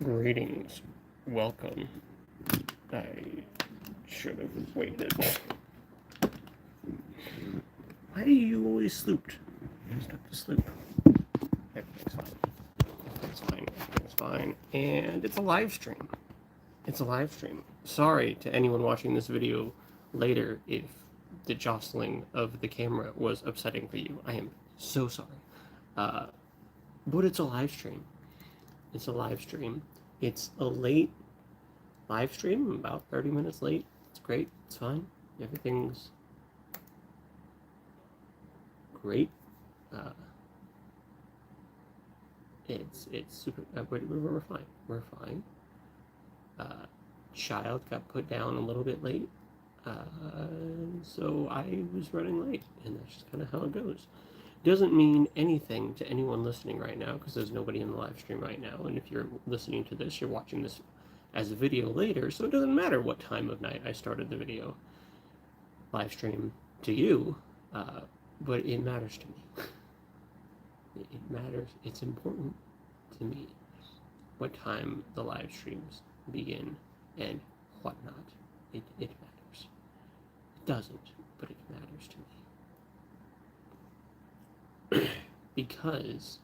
Greetings. Welcome. I should have waited. Why are you always slooped? Stop the sloop. Everything's fine. Everything's fine. Everything's fine. And it's a live stream. It's a live stream. Sorry to anyone watching this video later if the jostling of the camera was upsetting for you. I am so sorry. But it's a live stream. It's a live stream. It's a late live stream, about 30 minutes late. It's great. It's fine. Everything's great. It's super. We're fine. We're fine. Child got put down a little bit late, so I was running late, and that's just kind of how it goes. Doesn't mean anything to anyone listening right now because there's nobody in the live stream right now. And if you're listening to this, you're watching this as a video later, so it doesn't matter what time of night I started the video live stream to you, but it matters to me. It matters. It's important to me what time the live streams begin and whatnot. It matters. It doesn't, but it matters to me. Because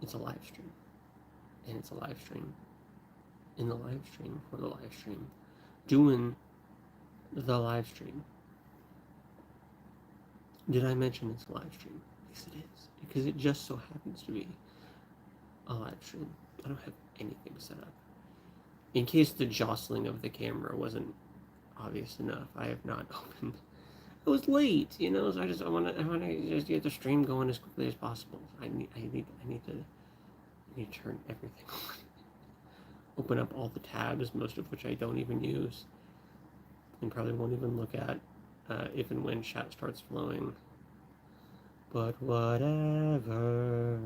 it's a live stream. And it's a live stream. In the live stream, for the live stream. Doing the live stream. Did I mention it's a live stream? Yes, it is. Because it just so happens to be a live stream. I don't have anything set up. In case the jostling of the camera wasn't obvious enough, I have not opened. It was late, so I want to just get the stream going as quickly as possible. I need to turn everything on. Open up all the tabs, most of which I don't even use, and probably won't even look at if and when chat starts flowing. But whatever,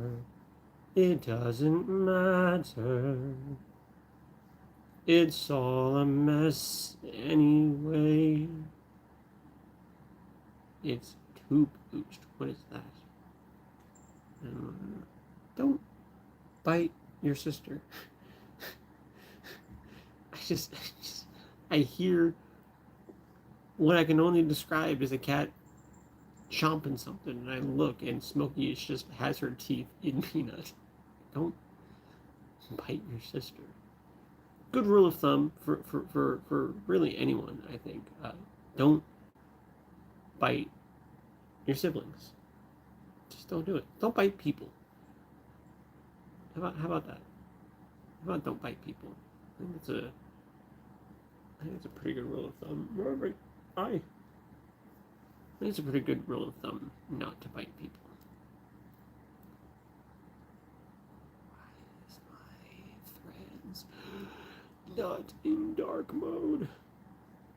it doesn't matter. It's all a mess anyway. It's too boosted. What is that? Don't bite your sister. I hear what I can only describe as a cat chomping something, and I look, and Smokey just has her teeth in Peanut. Don't bite your sister. Good rule of thumb for really anyone, I think. Don't bite your siblings. Just don't do it. Don't bite people. How about that? How about don't bite people? I think it's a pretty good rule of thumb. I think it's a pretty good rule of thumb not to bite people. Why is my threads not in dark mode?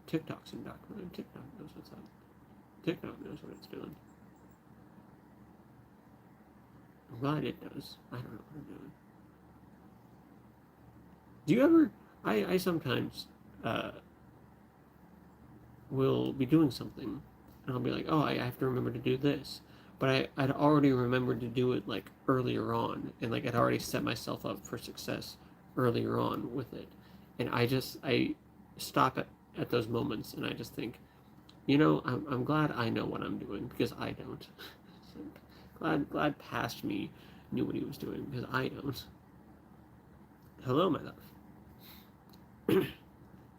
TikTok's in dark mode. TikTok knows what's up. TikTok knows what it's doing. I'm glad it does. I don't know what I'm doing. Do you ever... I sometimes will be doing something, and I'll be like, oh, I have to remember to do this. But I'd already remembered to do it, like, earlier on, and, like, I'd already set myself up for success earlier on with it. And I stop at those moments, and I just think, I'm glad I know what I'm doing, because I don't. glad past me knew what he was doing, because I don't. Hello, my love.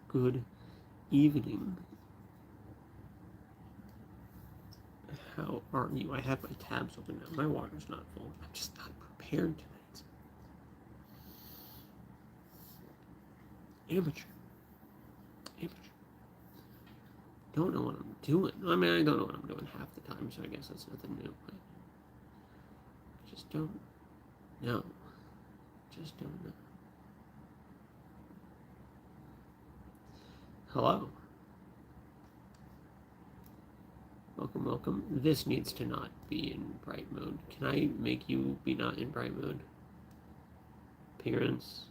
Good evening. How are you? I have my tabs open now. My water's not full. I'm just not prepared tonight. Amateur. Don't know what I'm doing. I mean, I don't know what I'm doing half the time, so I guess that's nothing new. But I just don't know. Just don't know. Hello. Welcome. This needs to not be in bright mode. Can I make you be not in bright mode? Appearance.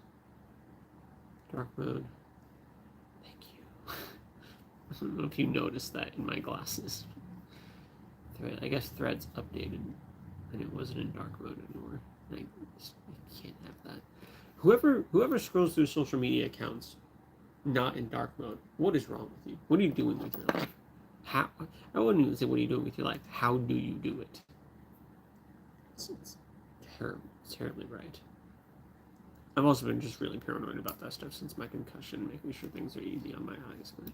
Dark mode. Thank you. I don't know if you noticed that in my glasses. I guess Threads updated and it wasn't in dark mode anymore. I can't have that. whoever scrolls through social media accounts not in dark mode, what is wrong with you? What are you doing with your life? How? I wouldn't even say what are you doing with your life. How do you do it? It's terribly right. I've also been just really paranoid about that stuff since my concussion, making sure things are easy on my eyes. But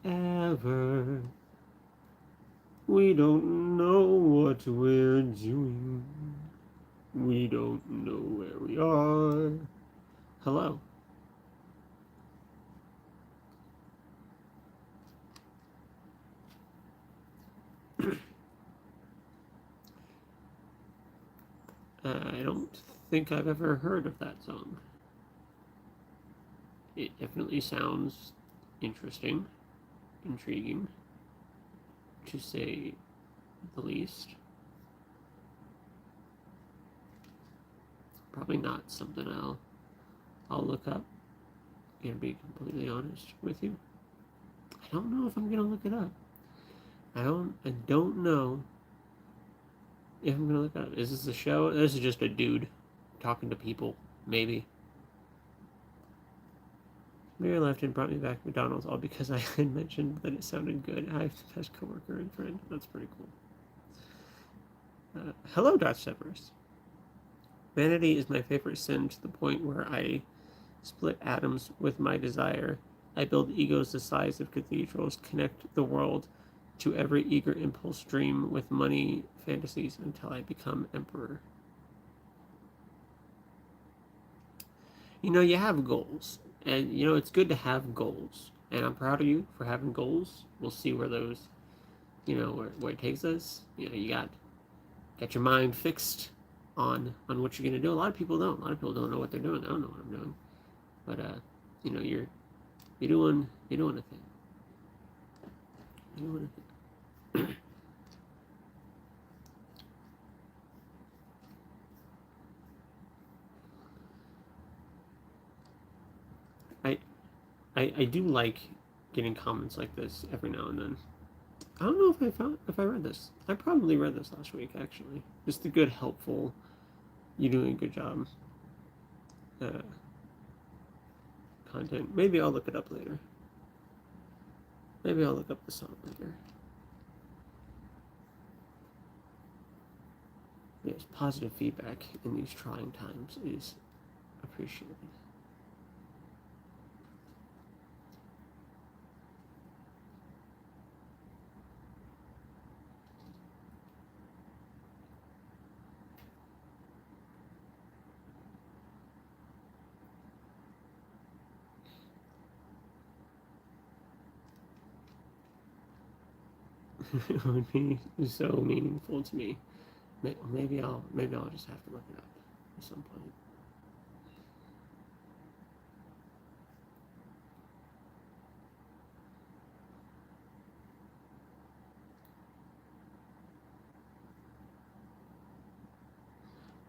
whatever. We don't know what we're doing. We don't know where we are. Hello. I don't think I've ever heard of that song. It definitely sounds interesting, intriguing, to say the least. Probably not something I'll look up. And be completely honest with you. I don't know if I'm gonna look it up. I don't know if I'm gonna look it up. Is this a show? This is just a dude talking to people, maybe. Mary left and brought me back to McDonald's all because I had mentioned that it sounded good. I have the best coworker and friend. That's pretty cool. Hello, Darth Severus. Vanity is my favorite sin to the point where I split atoms with my desire. I build egos the size of cathedrals, connect the world to every eager impulse dream with money fantasies until I become emperor. You know, you have goals, and you know it's good to have goals, and I'm proud of you for having goals. We'll see where those, where it takes us. You got your mind fixed on what you're gonna do. A lot of people don't. A lot of people don't know what they're doing. They don't know what I'm doing, but you're doing a thing. You're doing a thing. I do like getting comments like this every now and then. I don't know if I read this. I probably read this last week actually. Just a good, helpful. You're doing a good job. Content. Maybe I'll look it up later. Maybe I'll look up the song later. Yes, positive feedback in these trying times is appreciated. It would be so meaningful to me. Maybe I'll just have to look it up at some point.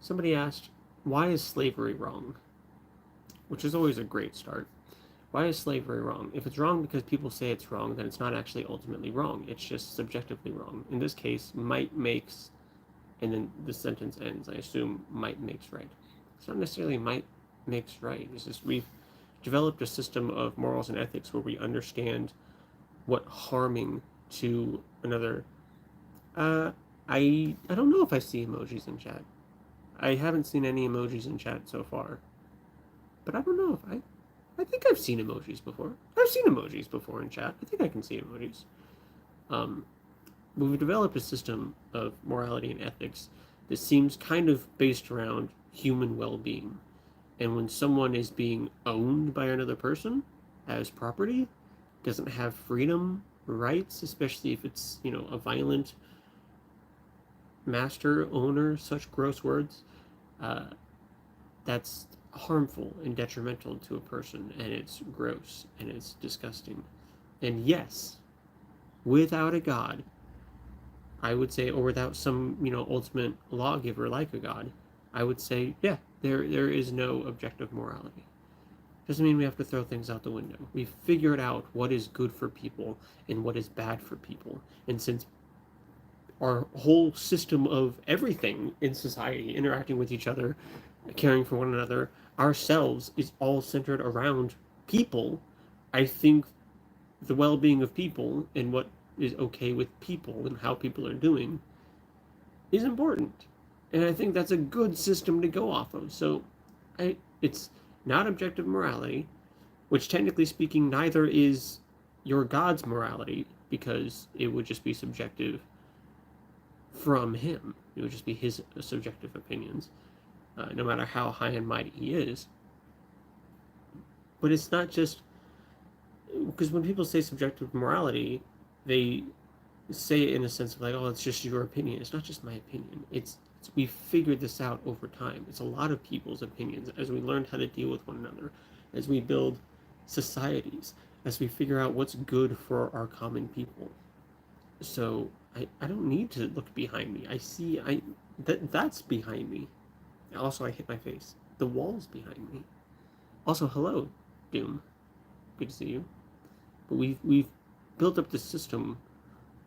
Somebody asked, why is slavery wrong? Which is always a great start. Why is slavery wrong? If it's wrong because people say it's wrong, then it's not actually ultimately wrong. It's just subjectively wrong. In this case, might makes, and then the sentence ends. I assume might makes right. It's not necessarily might makes right. It's just we've developed a system of morals and ethics where we understand what harming to another. I don't know if I see emojis in chat. I haven't seen any emojis in chat so far, but I don't know if I think I've seen emojis before. I've seen emojis before in chat. I think I can see emojis. We've developed a system of morality and ethics that seems kind of based around human well-being. And when someone is being owned by another person as property, doesn't have freedom, rights, especially if it's, a violent master, owner, such gross words, that's harmful and detrimental to a person, and it's gross and it's disgusting. And yes, without a god, I would say, or without some ultimate lawgiver like a god, I would say, yeah, there is no objective morality. Doesn't mean we have to throw things out the window. We've figured out what is good for people and what is bad for people, and since our whole system of everything in society, interacting with each other, caring for one another, ourselves, is all centered around people. I think the well-being of people and what is okay with people and how people are doing is important. And I think that's a good system to go off of. So it's not objective morality, which technically speaking neither is your God's morality, because it would just be subjective from him. It would just be his subjective opinions, no matter how high and mighty he is. But it's not just because when people say subjective morality, they say it in a sense of like, oh, it's just your opinion. It's not just my opinion. It's we figured this out over time. It's a lot of people's opinions as we learned how to deal with one another, as we build societies, as we figure out what's good for our common people. So I don't need to look behind me. I see that's behind me. Also, I hit my face. The wall's behind me. Also, hello, Doom. Good to see you. But we've built up this system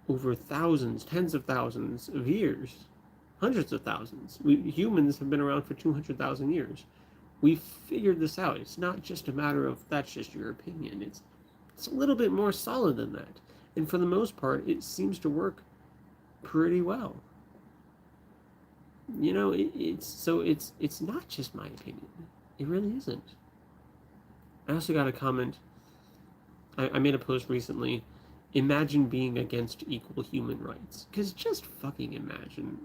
over thousands, tens of thousands of years, hundreds of thousands. Humans have been around for 200,000 years. We've figured this out. It's not just a matter of that's just your opinion. It's a little bit more solid than that. And for the most part, it seems to work pretty well. You know, it's not just my opinion. It really isn't. I also got a comment. I made a post recently. Imagine being against equal human rights. Because just fucking imagine.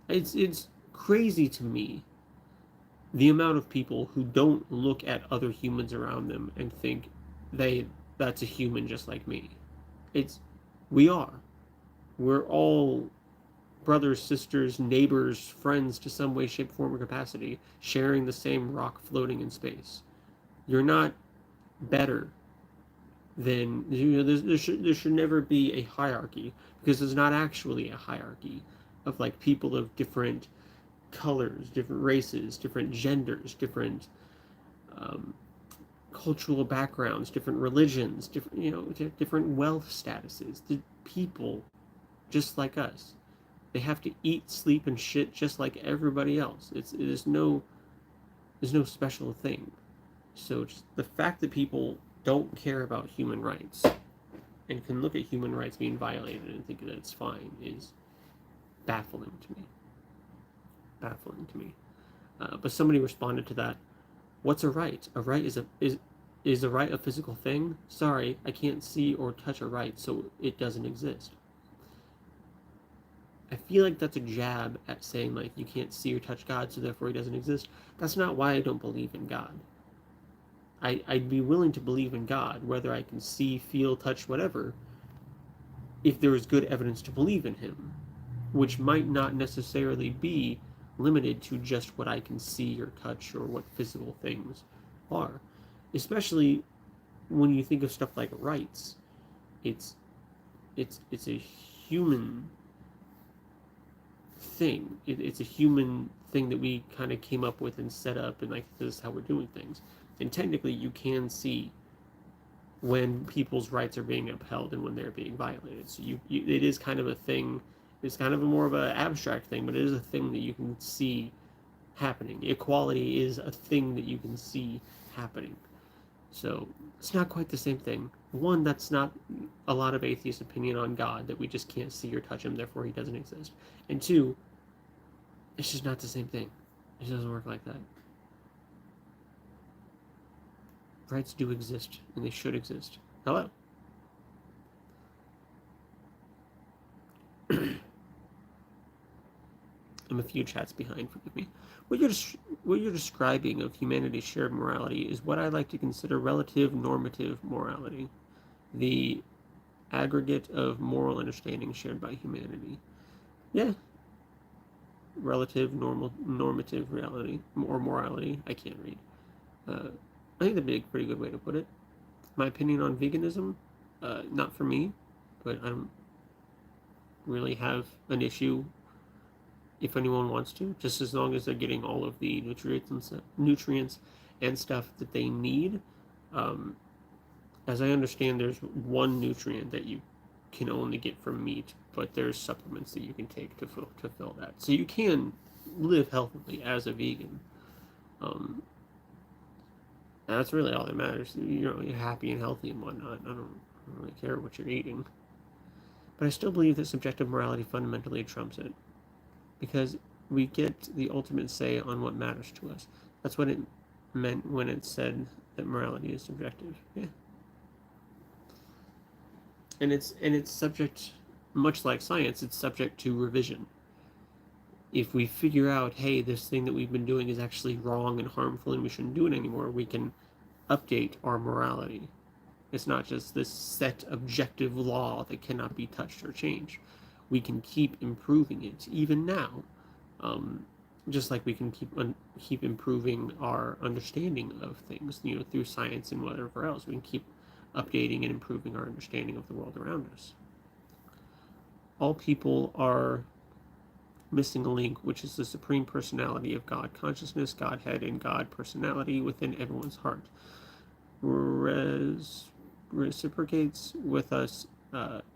It's crazy to me the amount of people who don't look at other humans around them and think that's a human just like me. We are. We're all brothers, sisters, neighbors, friends to some way, shape, form, or capacity, sharing the same rock floating in space. You're not better than, there should never be a hierarchy, because there's not actually a hierarchy of like people of different colors, different races, different genders, different cultural backgrounds, different religions, different wealth statuses. The people just like us. They have to eat, sleep, and shit just like everybody else. There's no special thing. So just the fact that people don't care about human rights and can look at human rights being violated and think that it's fine is baffling to me. Baffling to me. But somebody responded to that. What's a right? A right is a right a physical thing? Sorry, I can't see or touch a right, so it doesn't exist. I feel like that's a jab at saying like you can't see or touch God, so therefore he doesn't exist. That's not why I don't believe in God. I'd be willing to believe in God, whether I can see, feel, touch, whatever, if there is good evidence to believe in him, which might not necessarily be limited to just what I can see or touch or what physical things are. Especially when you think of stuff like rights. It's a human thing. It's a human thing that we kind of came up with and set up, and like this is how we're doing things. And technically, you can see when people's rights are being upheld and when they're being violated. So it is kind of a thing. It's kind of more of an abstract thing, but it is a thing that you can see happening. Equality is a thing that you can see happening. So it's not quite the same thing. One, that's not a lot of atheist opinion on God, that we just can't see or touch him, therefore he doesn't exist. And two, it's just not the same thing. It doesn't work like that. Rights do exist, and they should exist. Hello. I'm a few chats behind, forgive me. What you're describing of humanity's shared morality is what I like to consider relative normative morality, the aggregate of moral understanding shared by humanity. Yeah. Relative normative reality, or morality. I can't read. I think that'd be a pretty good way to put it. My opinion on veganism, not for me, but I don't really have an issue if anyone wants to, just as long as they're getting all of the nutrients and stuff that they need. As I understand, there's one nutrient that you can only get from meat, but there's supplements that you can take to fill that. So you can live healthily as a vegan. Um, and that's really all that matters. You're happy and healthy and whatnot. I don't really care what you're eating. But I still believe that subjective morality fundamentally trumps it, because we get the ultimate say on what matters to us. That's what it meant when it said that morality is subjective. Yeah. And it's subject, much like science, it's subject to revision. If we figure out, hey, this thing that we've been doing is actually wrong and harmful and we shouldn't do it anymore, we can update our morality. It's not just this set objective law that cannot be touched or changed. We can keep improving it even now, just like we can keep improving our understanding of things, through science and whatever else. We can keep updating and improving our understanding of the world around us. All people are missing a link, which is the supreme personality of God consciousness, Godhead, and God personality within everyone's heart. Reciprocates with us.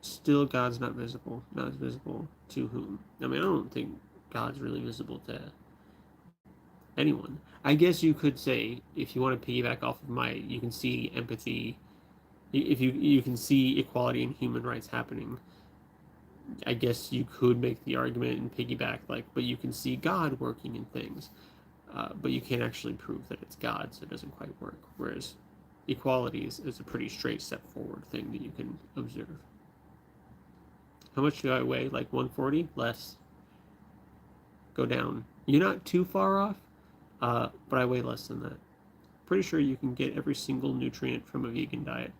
Still, God's not visible. Not as visible to whom? I mean, I don't think God's really visible to anyone. I guess you could say, if you want to piggyback off of you can see empathy. If you can see equality and human rights happening, I guess you could make the argument and piggyback, but you can see God working in things, but you can't actually prove that it's God, so it doesn't quite work. Whereas equality is a pretty straight step forward thing that you can observe. How much do I weigh? Like 140? Less. Go down. You're not too far off, but I weigh less than that. Pretty sure you can get every single nutrient from a vegan diet.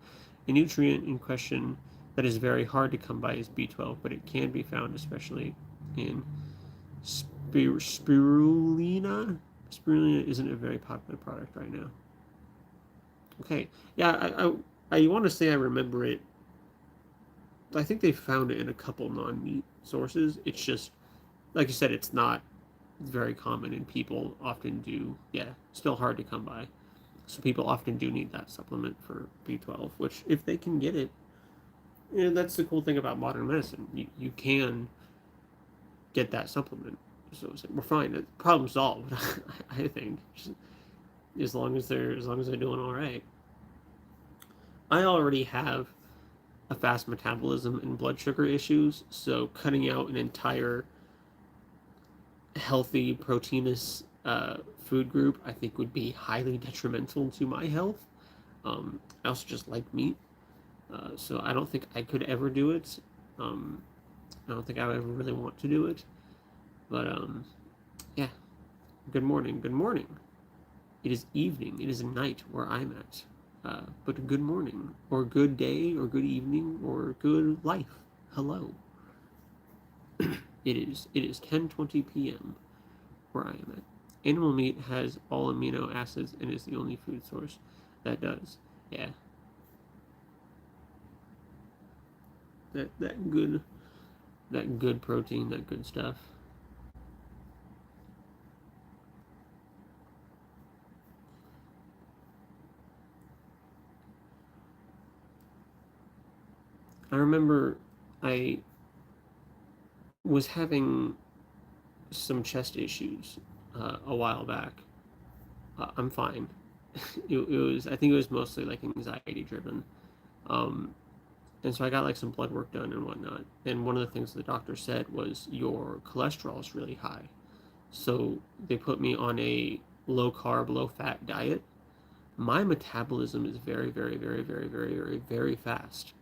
A nutrient in question that is very hard to come by is B12, but it can be found especially in spirulina. Spirulina isn't a very popular product right now. Okay, yeah, I want to say I remember it. I think they found it in a couple non-meat sources. It's just, like you said, it's not very common, and people often do, still hard to come by. So people often do need that supplement for B12, which, if they can get it, that's the cool thing about modern medicine. You can get that supplement. So we're fine. Problem solved, I think. As long as they're doing all right. I already have a fast metabolism and blood sugar issues, so cutting out an entire healthy proteinous food group I think would be highly detrimental to my health. I also just like meat, so I don't think I could ever do it. I don't think I would ever really want to do it, but yeah. Good morning. It is evening. It is night where I'm at. But good morning, or good day, or good evening, or good life. Hello. It is 10:20 p.m. where I am at. Animal meat has all amino acids and is the only food source that does. Yeah. That good protein, that good stuff. I remember I was having some chest issues a while back. I'm fine. It was, I think it was mostly like anxiety driven. Um, and so I got like some blood work done and whatnot. And one of the things the doctor said was your cholesterol is really high. So they put me on a low carb, low fat diet. My metabolism is very, very, very, very, very, very, very fast.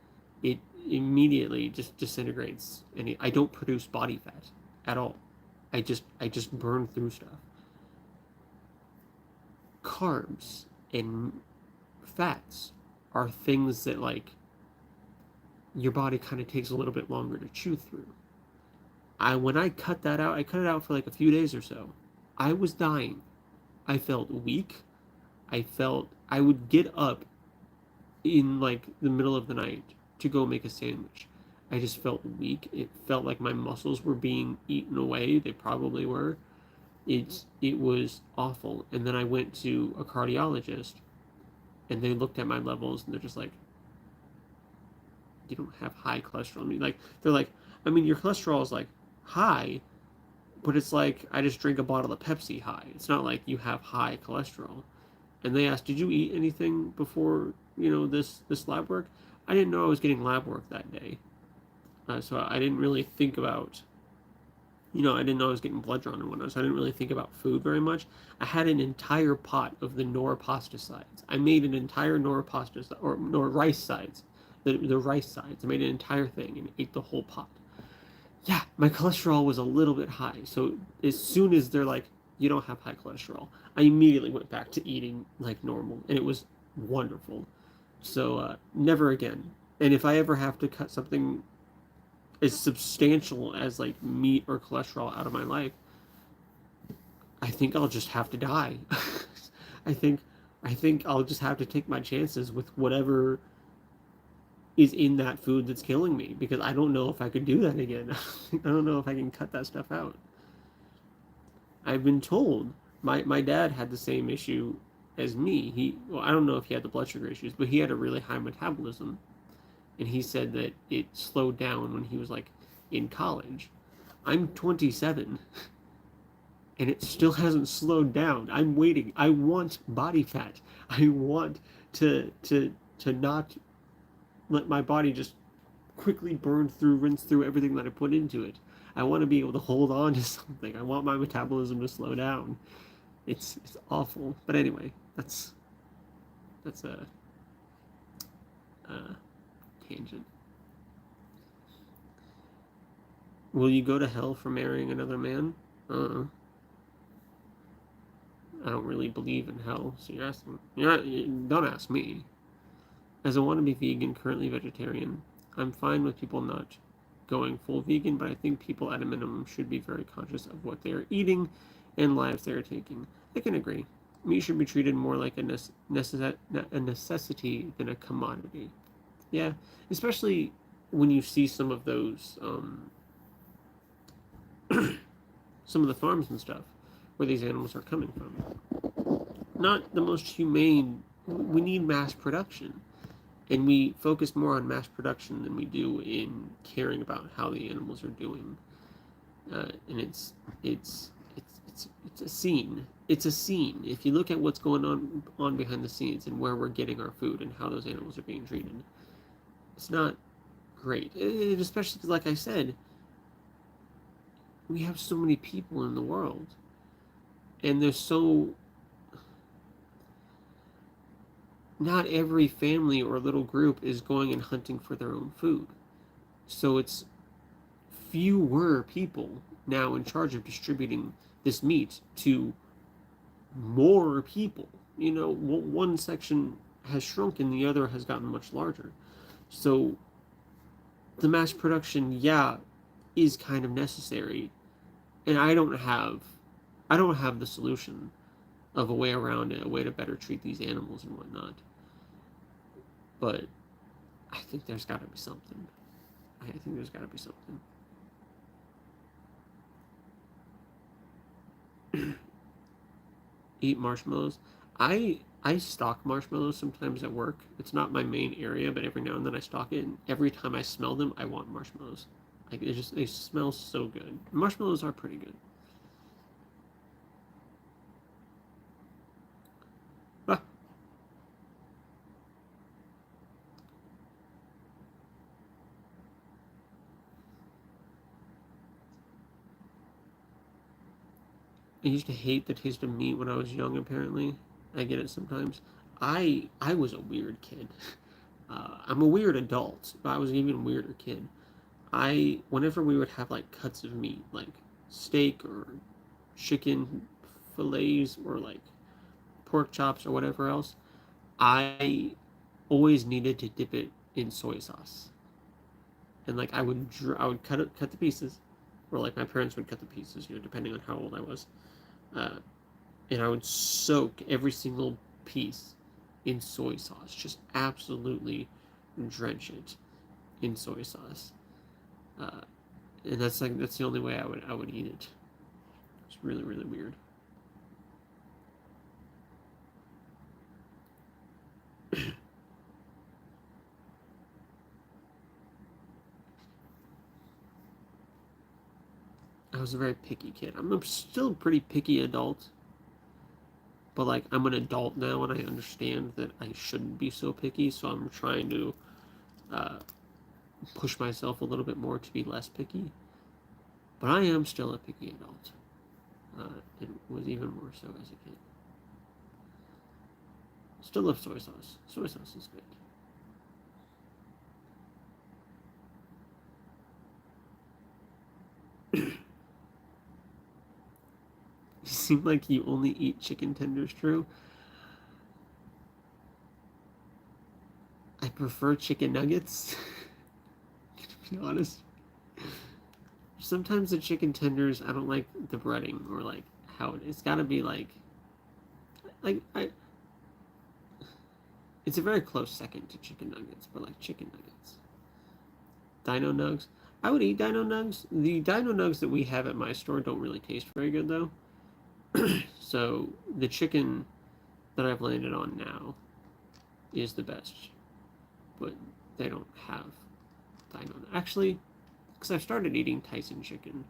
It immediately just disintegrates, and I don't produce body fat at all. I just burn through stuff. Carbs and fats are things that your body kind of takes a little bit longer to chew through. When I cut that out, I cut it out for like a few days or so. I was dying. I felt weak. I would get up in like the middle of the night to go make a sandwich. I just felt weak. It felt like my muscles were being eaten away. They probably were. It was awful. And then I went to a cardiologist, and they looked at my levels, and they're just like, "You don't have high cholesterol." I mean, they're like, I mean, your cholesterol is like high, but it's like I just drink a bottle of Pepsi high. It's not like you have high cholesterol. And they asked, "Did you eat anything before this lab work?" I didn't know I was getting lab work that day, so I didn't really think about I didn't know I was getting blood drawn and whatnot, so I didn't really think about food very much. I had an entire pot of the Nor pasta sides. I made an entire Nor pasta or Nor rice sides, the rice sides. I made an entire thing and ate the whole pot. Yeah, my cholesterol was a little bit high, so as soon as they're like, "You don't have high cholesterol," I immediately went back to eating like normal, and it was wonderful. So never again. And if I ever have to cut something as substantial as like meat or cholesterol out of my life, I think I'll just have to die. I think I think I'll just have to take my chances with whatever is in that food that's killing me, because I don't know if I could do that again. I don't know if I can cut that stuff out. I've been told my dad had the same issue as me. Well, I don't know if he had the blood sugar issues, but he had a really high metabolism, and he said that it slowed down when he was like in college. I'm 27 and it still hasn't slowed down. I'm waiting. I want body fat. I want to not let my body just quickly burn through, rinse through everything that I put into it. I want to be able to hold on to something. I want my metabolism to slow down. It's awful. But anyway, that's a tangent. Will you go to hell for marrying another man? I don't really believe in hell, so you're asking. Don't ask me. As a wannabe vegan, currently vegetarian, I'm fine with people not going full vegan, but I think people at a minimum should be very conscious of what they are eating and lives they are taking. I can agree. Meat should be treated more like a necessity than a commodity. Yeah, especially when you see some of those, some of the farms and stuff where these animals are coming from. Not the most humane. We need mass production, and we focus more on mass production than we do in caring about how the animals are doing. And it's a scene. It's a scene. If you look at what's going on behind the scenes and where we're getting our food and how those animals are being treated, it's not great. Especially because, like I said, we have so many people in the world, and there's so not every family or little group is going and hunting for their own food. So it's fewer people now in charge of distributing this meat to more people. One section has shrunk and the other has gotten much larger. So the mass production, yeah, is kind of necessary. And I don't have the solution of a way around it, a way to better treat these animals and whatnot. But I think there's got to be something. I think there's got to be something. Eat marshmallows. I stalk marshmallows sometimes at work. It's not my main area, but every now and then I stalk it. And every time I smell them, I want marshmallows. Like they smell so good. Marshmallows are pretty good. Ah, I used to hate the taste of meat when I was young. Apparently, I get it sometimes. I was a weird kid. I'm a weird adult, but I was an even weirder kid. Whenever we would have like cuts of meat, like steak or chicken fillets or like pork chops or whatever else, I always needed to dip it in soy sauce. And like I would cut the pieces, or like my parents would cut the pieces, depending on how old I was. Uh, and I would soak every single piece in soy sauce, just absolutely drench it in soy sauce. Uh, and that's the only way I would eat it. It's really really weird. was a very picky kid. I'm still a pretty picky adult, but like I'm an adult now and I understand that I shouldn't be so picky, so I'm trying to uh, push myself a little bit more to be less picky. But I am still a picky adult. It was even more so as a kid. Still love soy sauce. Soy sauce is good. You seem like you only eat chicken tenders, Drew. I prefer chicken nuggets. To be honest. Sometimes the chicken tenders, I don't like the breading or like how it's gotta be like I. It's a very close second to chicken nuggets, but like chicken nuggets. Dino nugs. I would eat dino nugs. The dino nugs that we have at my store don't really taste very good though. So the chicken that I've landed on now is the best, but they don't have dino. Actually, because I've started eating Tyson chicken,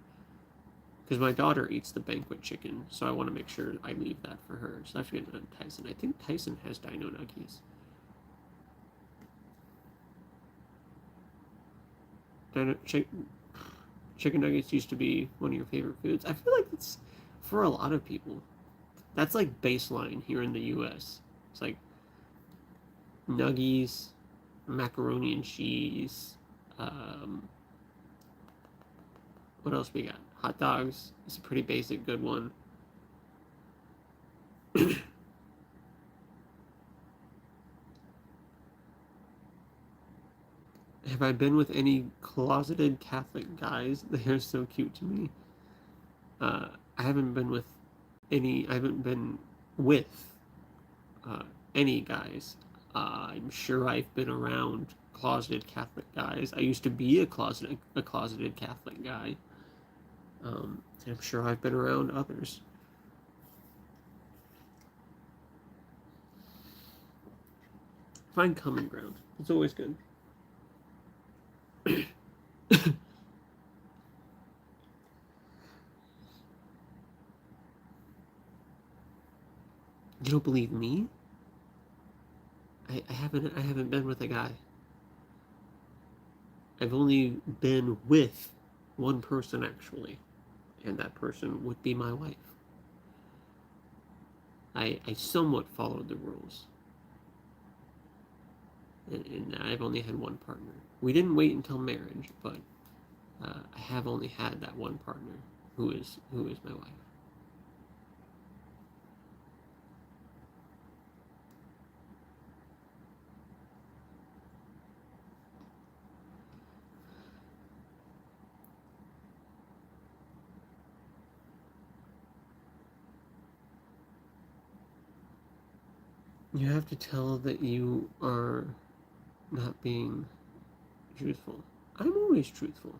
because my daughter eats the banquet chicken, so I want to make sure I leave that for her. So I've getting Tyson. I think Tyson has dino nuggies. Chicken nuggets used to be one of your favorite foods. I feel like it's for a lot of people. That's like baseline here in the U.S. It's like nuggies, macaroni and cheese. What else we got? Hot dogs is a pretty basic good one. Have I been with any closeted Catholic guys? They are so cute to me. I haven't been with any. I haven't been with uh, any guys. I'm sure I've been around closeted Catholic guys. I used to be a closeted Catholic guy. I'm sure I've been around others. Find common ground. It's always good. You don't believe me? I haven't been with a guy. I've only been with one person actually, and that person would be my wife. I somewhat followed the rules. And I've only had one partner. We didn't wait until marriage, but I have only had that one partner who is my wife. You have to tell that you are not being truthful. I'm always truthful.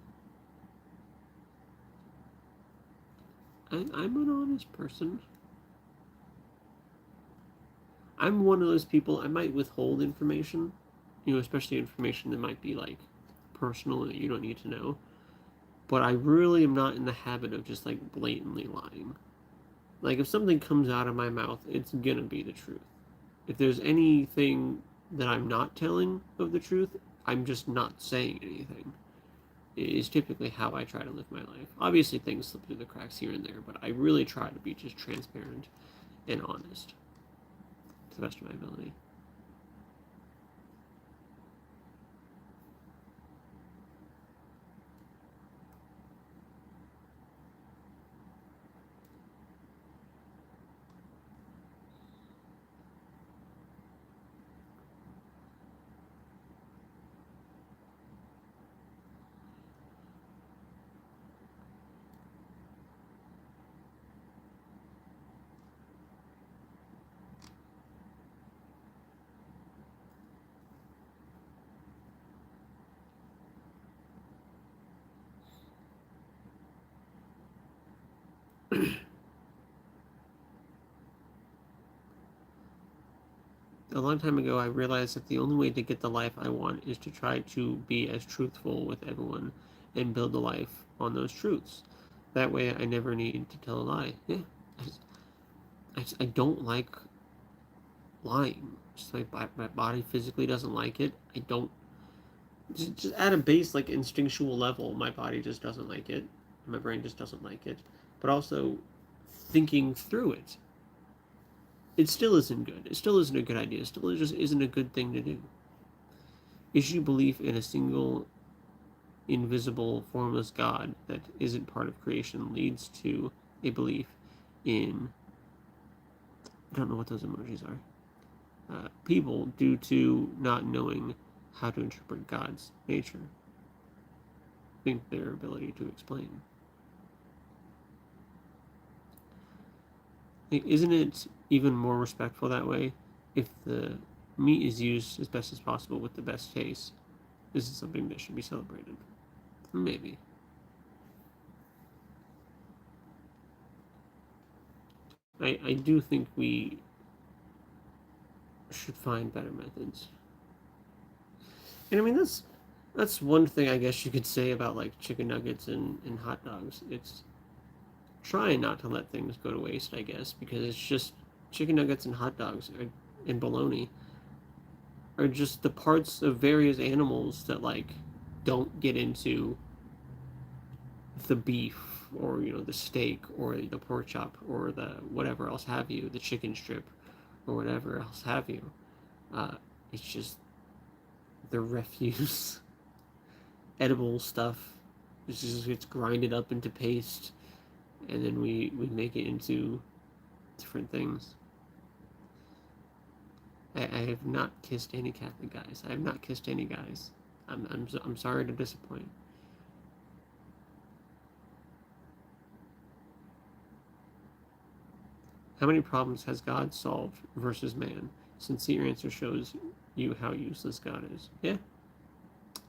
I'm an honest person. I'm one of those people, I might withhold information, especially information that might be like personal that you don't need to know. But I really am not in the habit of just like blatantly lying. Like if something comes out of my mouth, it's gonna be the truth. If there's anything that I'm not telling of the truth, I'm just not saying anything. It is typically how I try to live my life. Obviously, things slip through the cracks here and there, but I really try to be just transparent and honest to the best of my ability. A long time ago, I realized that the only way to get the life I want is to try to be as truthful with everyone and build a life on those truths. That way I never need to tell a lie. Yeah. I don't like lying. Just my body physically doesn't like it. I don't. Just at a base, like, instinctual level, my body just doesn't like it. My brain just doesn't like it. But also, thinking through it, it still isn't good. It still isn't a good idea. It still just isn't a good thing to do. Issue belief in a single, invisible, formless God that isn't part of creation leads to a belief in, I don't know what those emojis are, people due to not knowing how to interpret God's nature. Think their ability to explain. Isn't it even more respectful that way if the meat is used as best as possible with the best taste? This is something that should be celebrated. Maybe. I do think we should find better methods. And I mean, that's one thing I guess you could say about, like, chicken nuggets and hot dogs. It's trying not to let things go to waste, I guess, because it's just chicken nuggets and hot dogs and bologna are just the parts of various animals that, like, don't get into the beef, or the steak, or the pork chop, or the whatever else have you, the chicken strip, or whatever else have you. uh, it's just the refuse edible stuff. It just gets grinded up into paste, and then we make it into different things. I have not kissed any Catholic guys. I have not kissed any guys. I'm sorry to disappoint. How many problems has God solved versus man? Sincere answer shows you how useless God is. Yeah,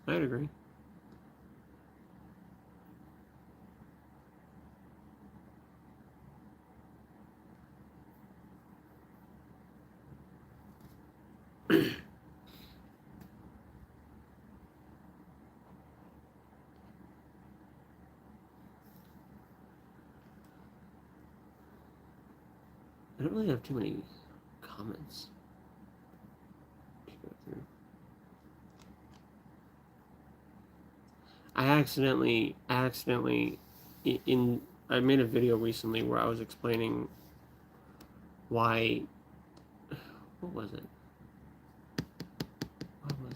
I'd agree. I don't really have too many comments to go through. I accidentally, I made a video recently where I was explaining why, what was it? What was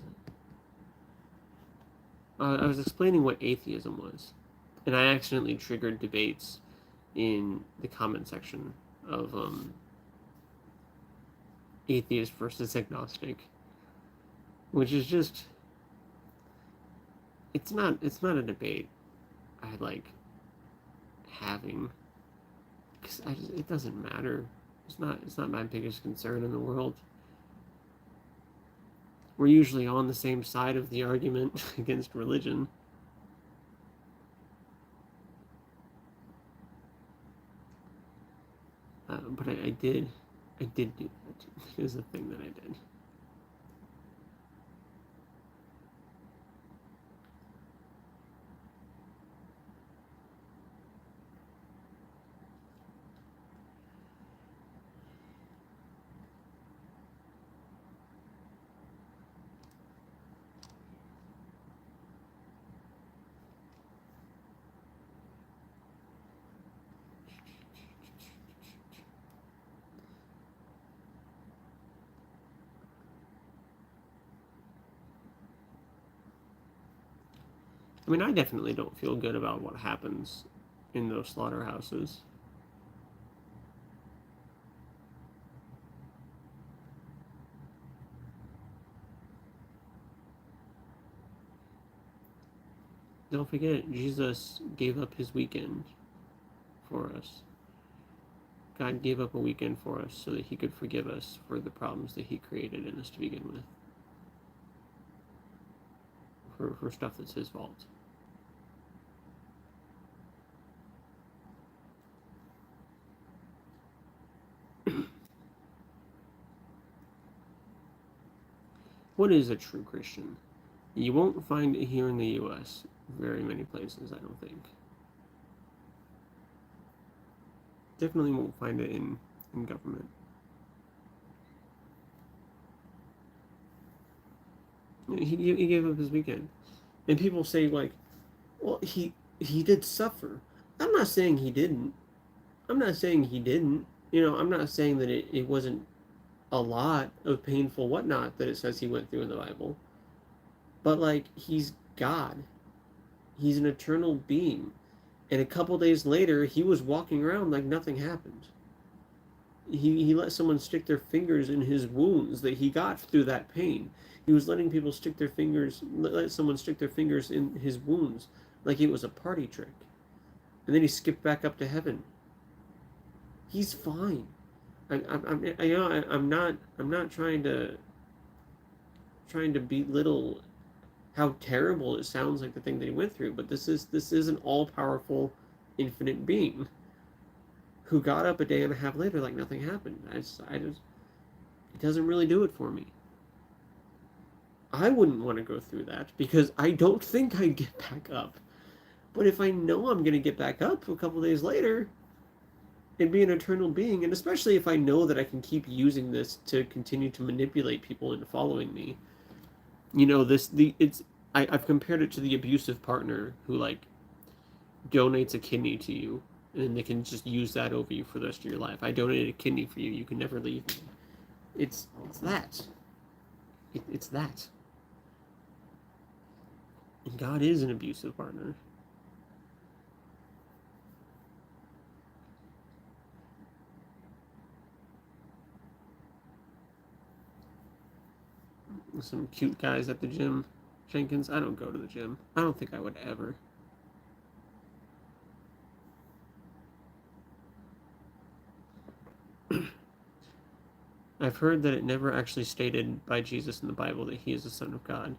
it? I was explaining what atheism was, and I accidentally triggered debates in the comment section of atheist versus agnostic, which is just, it's not a debate I like having, because it doesn't matter. It's not my biggest concern in the world. We're usually on the same side of the argument against religion. But I did do that. It is a thing that I did. I mean, I definitely don't feel good about what happens in those slaughterhouses. Don't forget, Jesus gave up his weekend for us. God gave up a weekend for us so that he could forgive us for the problems that he created in us to begin with. For stuff that's his fault. What is a true Christian? You won't find it here in the US very many places, I don't think. Definitely won't find it in government. He gave up his weekend, and people say like, well, he did suffer. I'm not saying he didn't. I'm not saying he didn't. I'm not saying that it wasn't a lot of painful whatnot that it says he went through in the Bible. But like he's God. He's an eternal being. And a couple days later he was walking around like nothing happened. He let someone stick their fingers in his wounds that he got through that pain. He was letting people stick their fingers, let someone stick their fingers in his wounds like it was a party trick. And then he skipped back up to heaven. He's fine. I'm not trying to belittle how terrible it sounds like the thing that he went through, but this is an all-powerful, infinite being who got up a day and a half later like nothing happened. It doesn't really do it for me. I wouldn't want to go through that because I don't think I'd get back up. But if I know I'm going to get back up a couple days later and be an eternal being, and especially if I know that I can keep using this to continue to manipulate people into following me, I've compared it to the abusive partner who like donates a kidney to you and they can just use that over you for the rest of your life. I donated a kidney for you. You can never leave me. It's that. It's that. And God is an abusive partner. Some cute guys at the gym. Jenkins, I don't go to the gym. I don't think I would ever. I've heard that it never actually stated by Jesus in the Bible that he is the Son of God.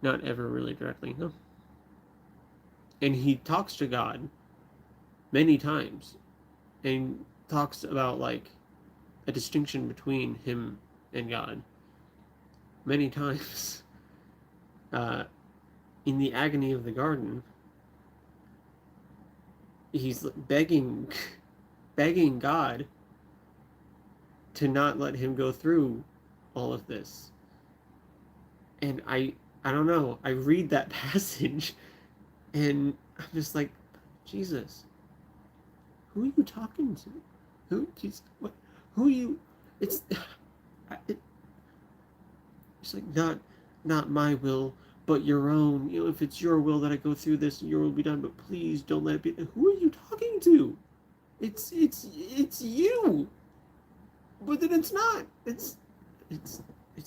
Not ever really directly, no. And he talks to God many times and talks about like a distinction between him and God many times. In the agony of the garden, he's begging God to not let him go through all of this. And I don't know. I read that passage and I'm just like, Jesus, who are you talking to? Who are you? It's like not my will, but your own. If it's your will that I go through this, your will be done. But please don't let it be. Who are you talking to? It's you. But then it's not. It's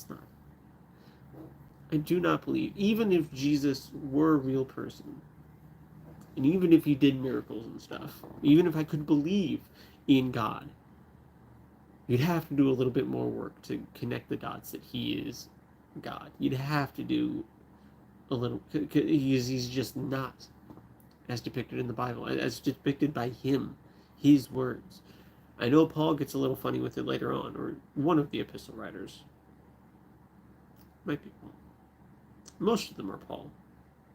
not. I do not believe, even if Jesus were a real person, and even if he did miracles and stuff, even if I could believe in God, you'd have to do a little bit more work to connect the dots that he is God. You'd have to do a little, he's just not as depicted in the Bible, as depicted by him, his words. I know Paul gets a little funny with it later on, or one of the epistle writers. Might be Paul. Most of them are Paul.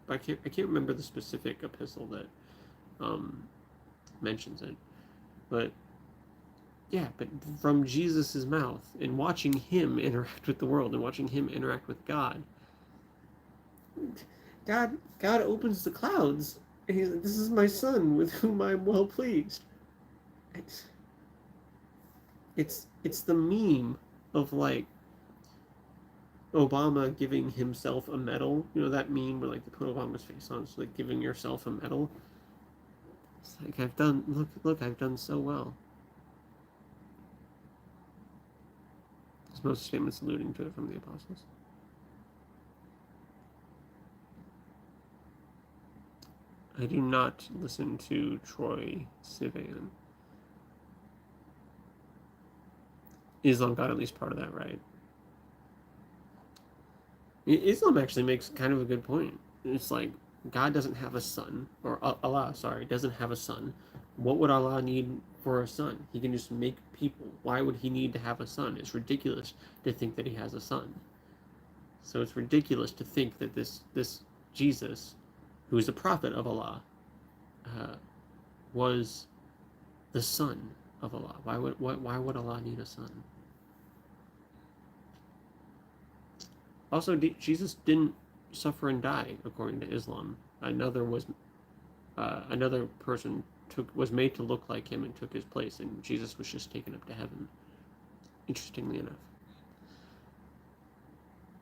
But I can't remember the specific epistle that mentions it. But yeah, but from Jesus' mouth and watching him interact with the world and watching him interact with God, God opens the clouds and he's like, this is my son with whom I'm well pleased. It's the meme of like Obama giving himself a medal. That meme where like they put Obama's face on, so like giving yourself a medal. It's like I've done so well. There's most statements alluding to it from the apostles. I do not listen to Troye Sivan. Islam got at least part of that right. Islam actually makes kind of a good point. It's like God doesn't have a son, or Allah, sorry, doesn't have a son. What would Allah need for a son? He can just make people. Why would he need to have a son? It's ridiculous to think that he has a son. So it's ridiculous to think that this Jesus, who is a prophet of Allah, was the son of Allah? Why would Allah need a son? Also, Jesus didn't suffer and die according to Islam. Another person was made to look like him and took his place, and Jesus was just taken up to heaven. Interestingly enough,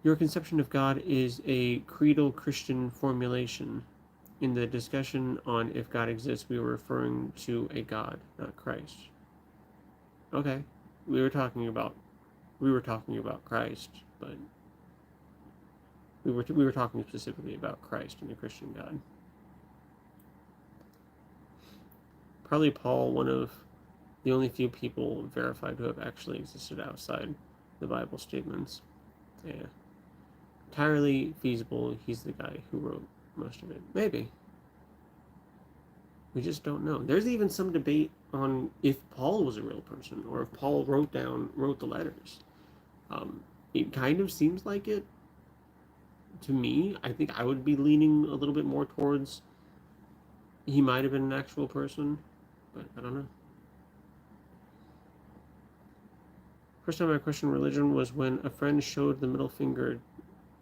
your conception of God is a creedal Christian formulation. In the discussion on if God exists, we were referring to a God, not Christ. Okay, we were talking about Christ, but we were talking specifically about Christ and the Christian God. Probably Paul, one of the only few people verified to have actually existed outside the Bible statements. Yeah. Entirely feasible. He's the guy who wrote most of it. Maybe. We just don't know. There's even some debate on if Paul was a real person or if Paul wrote the letters. It kind of seems like it to me. I think I would be leaning a little bit more towards he might have been an actual person, but I don't know. First time I questioned religion was when a friend showed the middle finger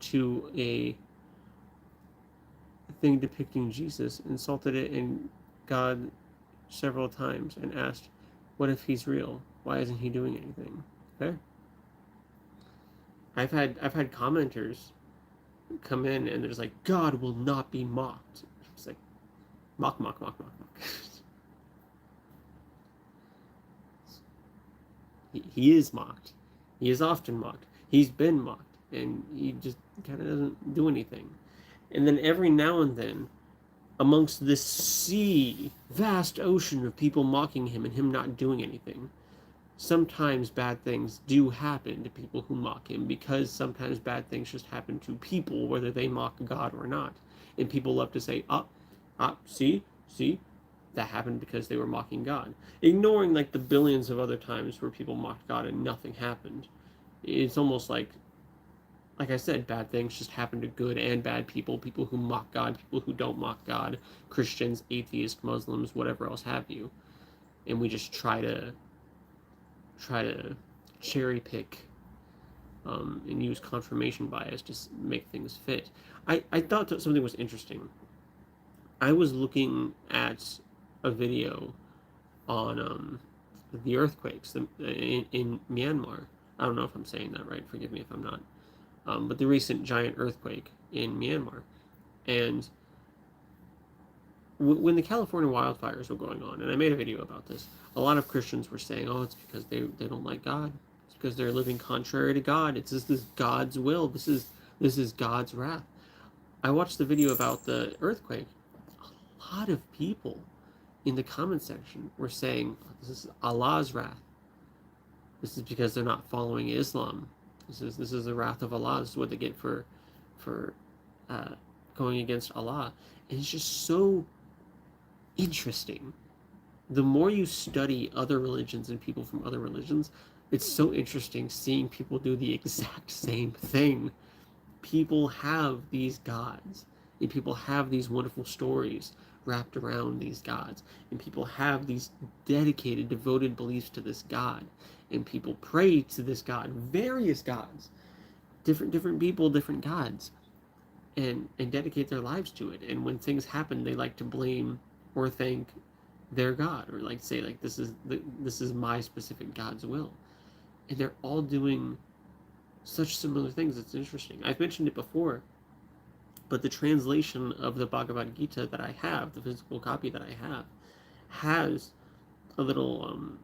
to a thing depicting Jesus, insulted it and God several times, and asked, "What if he's real? Why isn't he doing anything?" Fair. I've had commenters come in and there's like, "God will not be mocked." It's like, mock. He is mocked. He is often mocked. He's been mocked, and he just kind of doesn't do anything. And then every now and then, amongst this vast ocean of people mocking him and him not doing anything, sometimes bad things do happen to people who mock him, because sometimes bad things just happen to people, whether they mock God or not. And people love to say, see, that happened because they were mocking God, ignoring like the billions of other times where people mocked God and nothing happened. It's almost like I said, bad things just happen to good and bad people who mock God, people who don't mock God, Christians, atheists, Muslims, whatever else have you. And we just try to cherry pick and use confirmation bias to make things fit. I thought that something was interesting. I was looking at a video on the earthquakes in Myanmar. I don't know if I'm saying that right. Forgive me if I'm not. But the recent giant earthquake in Myanmar. And when the California wildfires were going on, and I made a video about this, a lot of Christians were saying, "Oh, it's because they don't like God. It's because they're living contrary to God. This is God's will. This is God's wrath." I watched the video about the earthquake. A lot of people in the comment section were saying, "This is Allah's wrath. This is because they're not following Islam. This is the wrath of Allah. This is what they get for going against Allah." And it's just so interesting. The more you study other religions and people from other religions, it's so interesting seeing people do the exact same thing. People have these gods, and people have these wonderful stories wrapped around these gods, and people have these dedicated, devoted beliefs to this God, and people pray to this God, various gods, different people, different gods, and dedicate their lives to it. And when things happen, they like to blame or thank their God, or like say like this is my specific God's will. And they're all doing such similar things. It's interesting. I've mentioned it before, but the translation of the Bhagavad Gita that I have, the physical copy that I have, has a little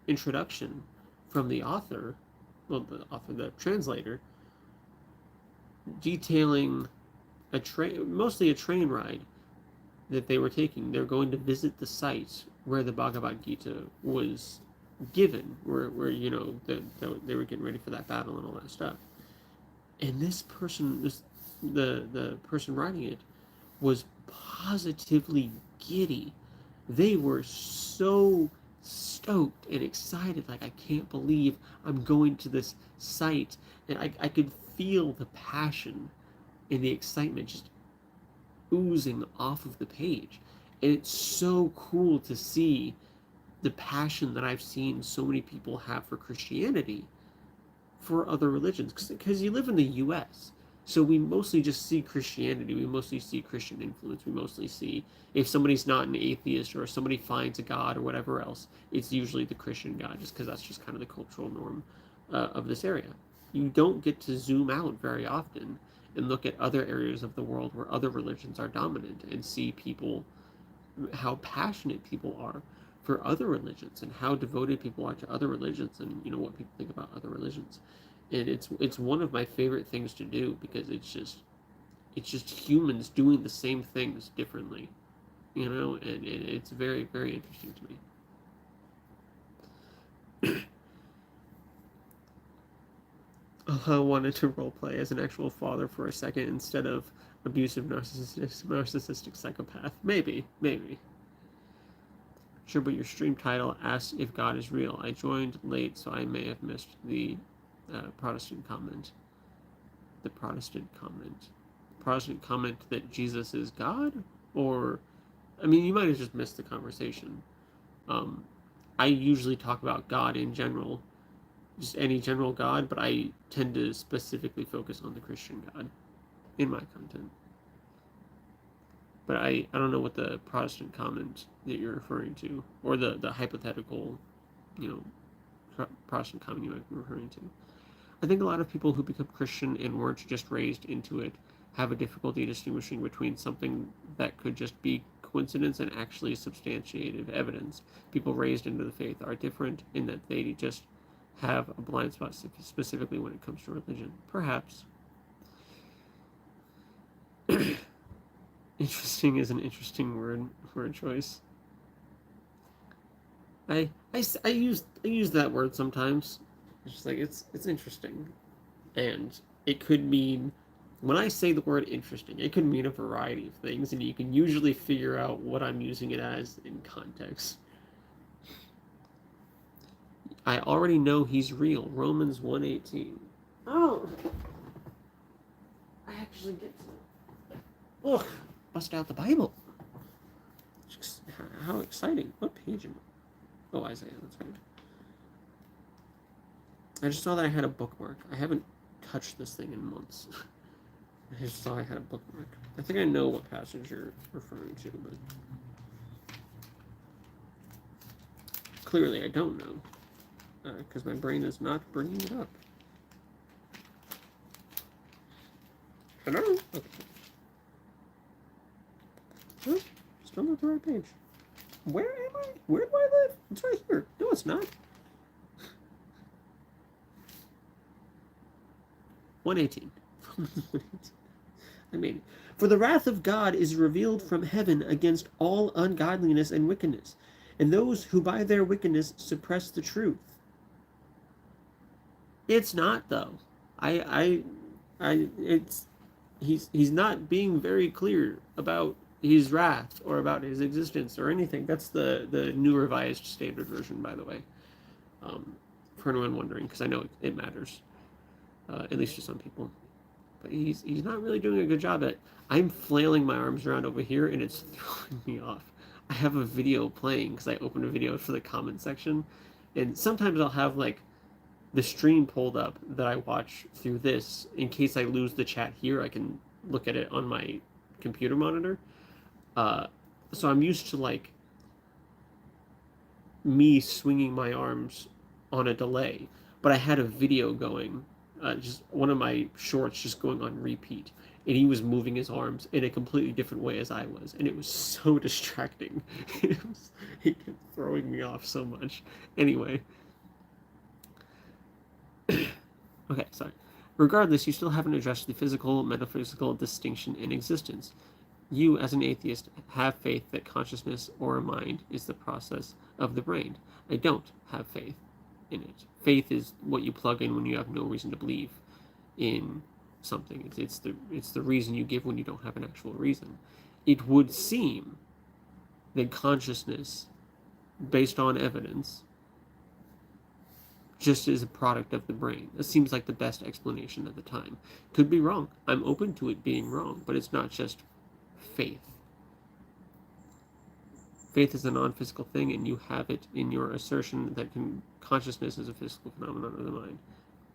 introduction from the author, the translator, detailing mostly a train ride that they were taking. They're going to visit the site where the Bhagavad Gita was given, where they were getting ready for that battle and all that stuff. And this person, the person writing it, was positively giddy. They were so stoked and excited, like, I can't believe I'm going to this site. And I could feel the passion and the excitement just oozing off of the page. And it's so cool to see the passion that I've seen so many people have for Christianity for other religions, because you live in the U.S., so we mostly just see Christianity. We mostly see Christian influence. We mostly see, if somebody's not an atheist or if somebody finds a God or whatever else, it's usually the Christian God, just because that's just kind of the cultural norm of this area. You don't get to zoom out very often and look at other areas of the world where other religions are dominant and see people, how passionate people are for other religions and how devoted people are to other religions, and what people think about other religions. And it's one of my favorite things to do, because it's just humans doing the same things differently, and it's very, very interesting to me. I wanted to roleplay as an actual father for a second instead of abusive narcissistic psychopath. Maybe. Sure, but your stream title asks if God is real. I joined late, so I may have missed the Protestant comment. The Protestant comment that Jesus is God? Or, I mean, you might have just missed the conversation. I usually talk about God in general, just any general God, but I tend to specifically focus on the Christian God in my content. But I don't know what the Protestant comment that you're referring to, or the hypothetical, Protestant comment you might be referring to. I think a lot of people who become Christian and weren't just raised into it have a difficulty distinguishing between something that could just be coincidence and actually substantiated evidence. People raised into the faith are different in that they just have a blind spot, specifically when it comes to religion. Perhaps. Interesting is an interesting word choice. I use that word sometimes. It's just like it's interesting, and it could mean, when I say the word interesting, it could mean a variety of things, and you can usually figure out what I'm using it as in context. I already know he's real. Romans 1:18. Oh, I actually get to. Ugh, bust out the Bible. How exciting! What page am I? Oh, Isaiah. That's right. I just saw that I had a bookmark. I haven't touched this thing in months. I just saw I had a bookmark. I think I know what passage you're referring to, but clearly I don't know, because my brain is not bringing it up. Hello? Okay. Huh? Still not the right page. Where am I? Where do I live? It's right here. No, it's not. 1:18. I made it. For the wrath of God is revealed from heaven against all ungodliness and wickedness, and those who by their wickedness suppress the truth. It's not, though. He's not being very clear about his wrath or about his existence or anything. That's the New Revised Standard Version, by the way. For anyone wondering, because I know it matters, at least to some people. But he's not really doing a good job at. I'm flailing my arms around over here, and it's throwing me off. I have a video playing because I opened a video for the comment section, and sometimes I'll have like the stream pulled up that I watch through this in case I lose the chat here. I can look at it on my computer monitor. So I'm used to like me swinging my arms on a delay, but I had a video going, just one of my shorts just going on repeat, and he was moving his arms in a completely different way as I was, and it was so distracting. It kept throwing me off so much. Anyway. Okay, sorry. Regardless, you still haven't addressed the physical, metaphysical distinction in existence. You, as an atheist, have faith that consciousness or a mind is the process of the brain. I don't have faith in it. Faith is what you plug in when you have no reason to believe in something. It's the reason you give when you don't have an actual reason. It would seem that consciousness, based on evidence, just is a product of the brain. That seems like the best explanation at the time. Could be wrong. I'm open to it being wrong, but it's not just faith. faith is a non-physical thing, and you have it in your assertion that consciousness is a physical phenomenon of the mind.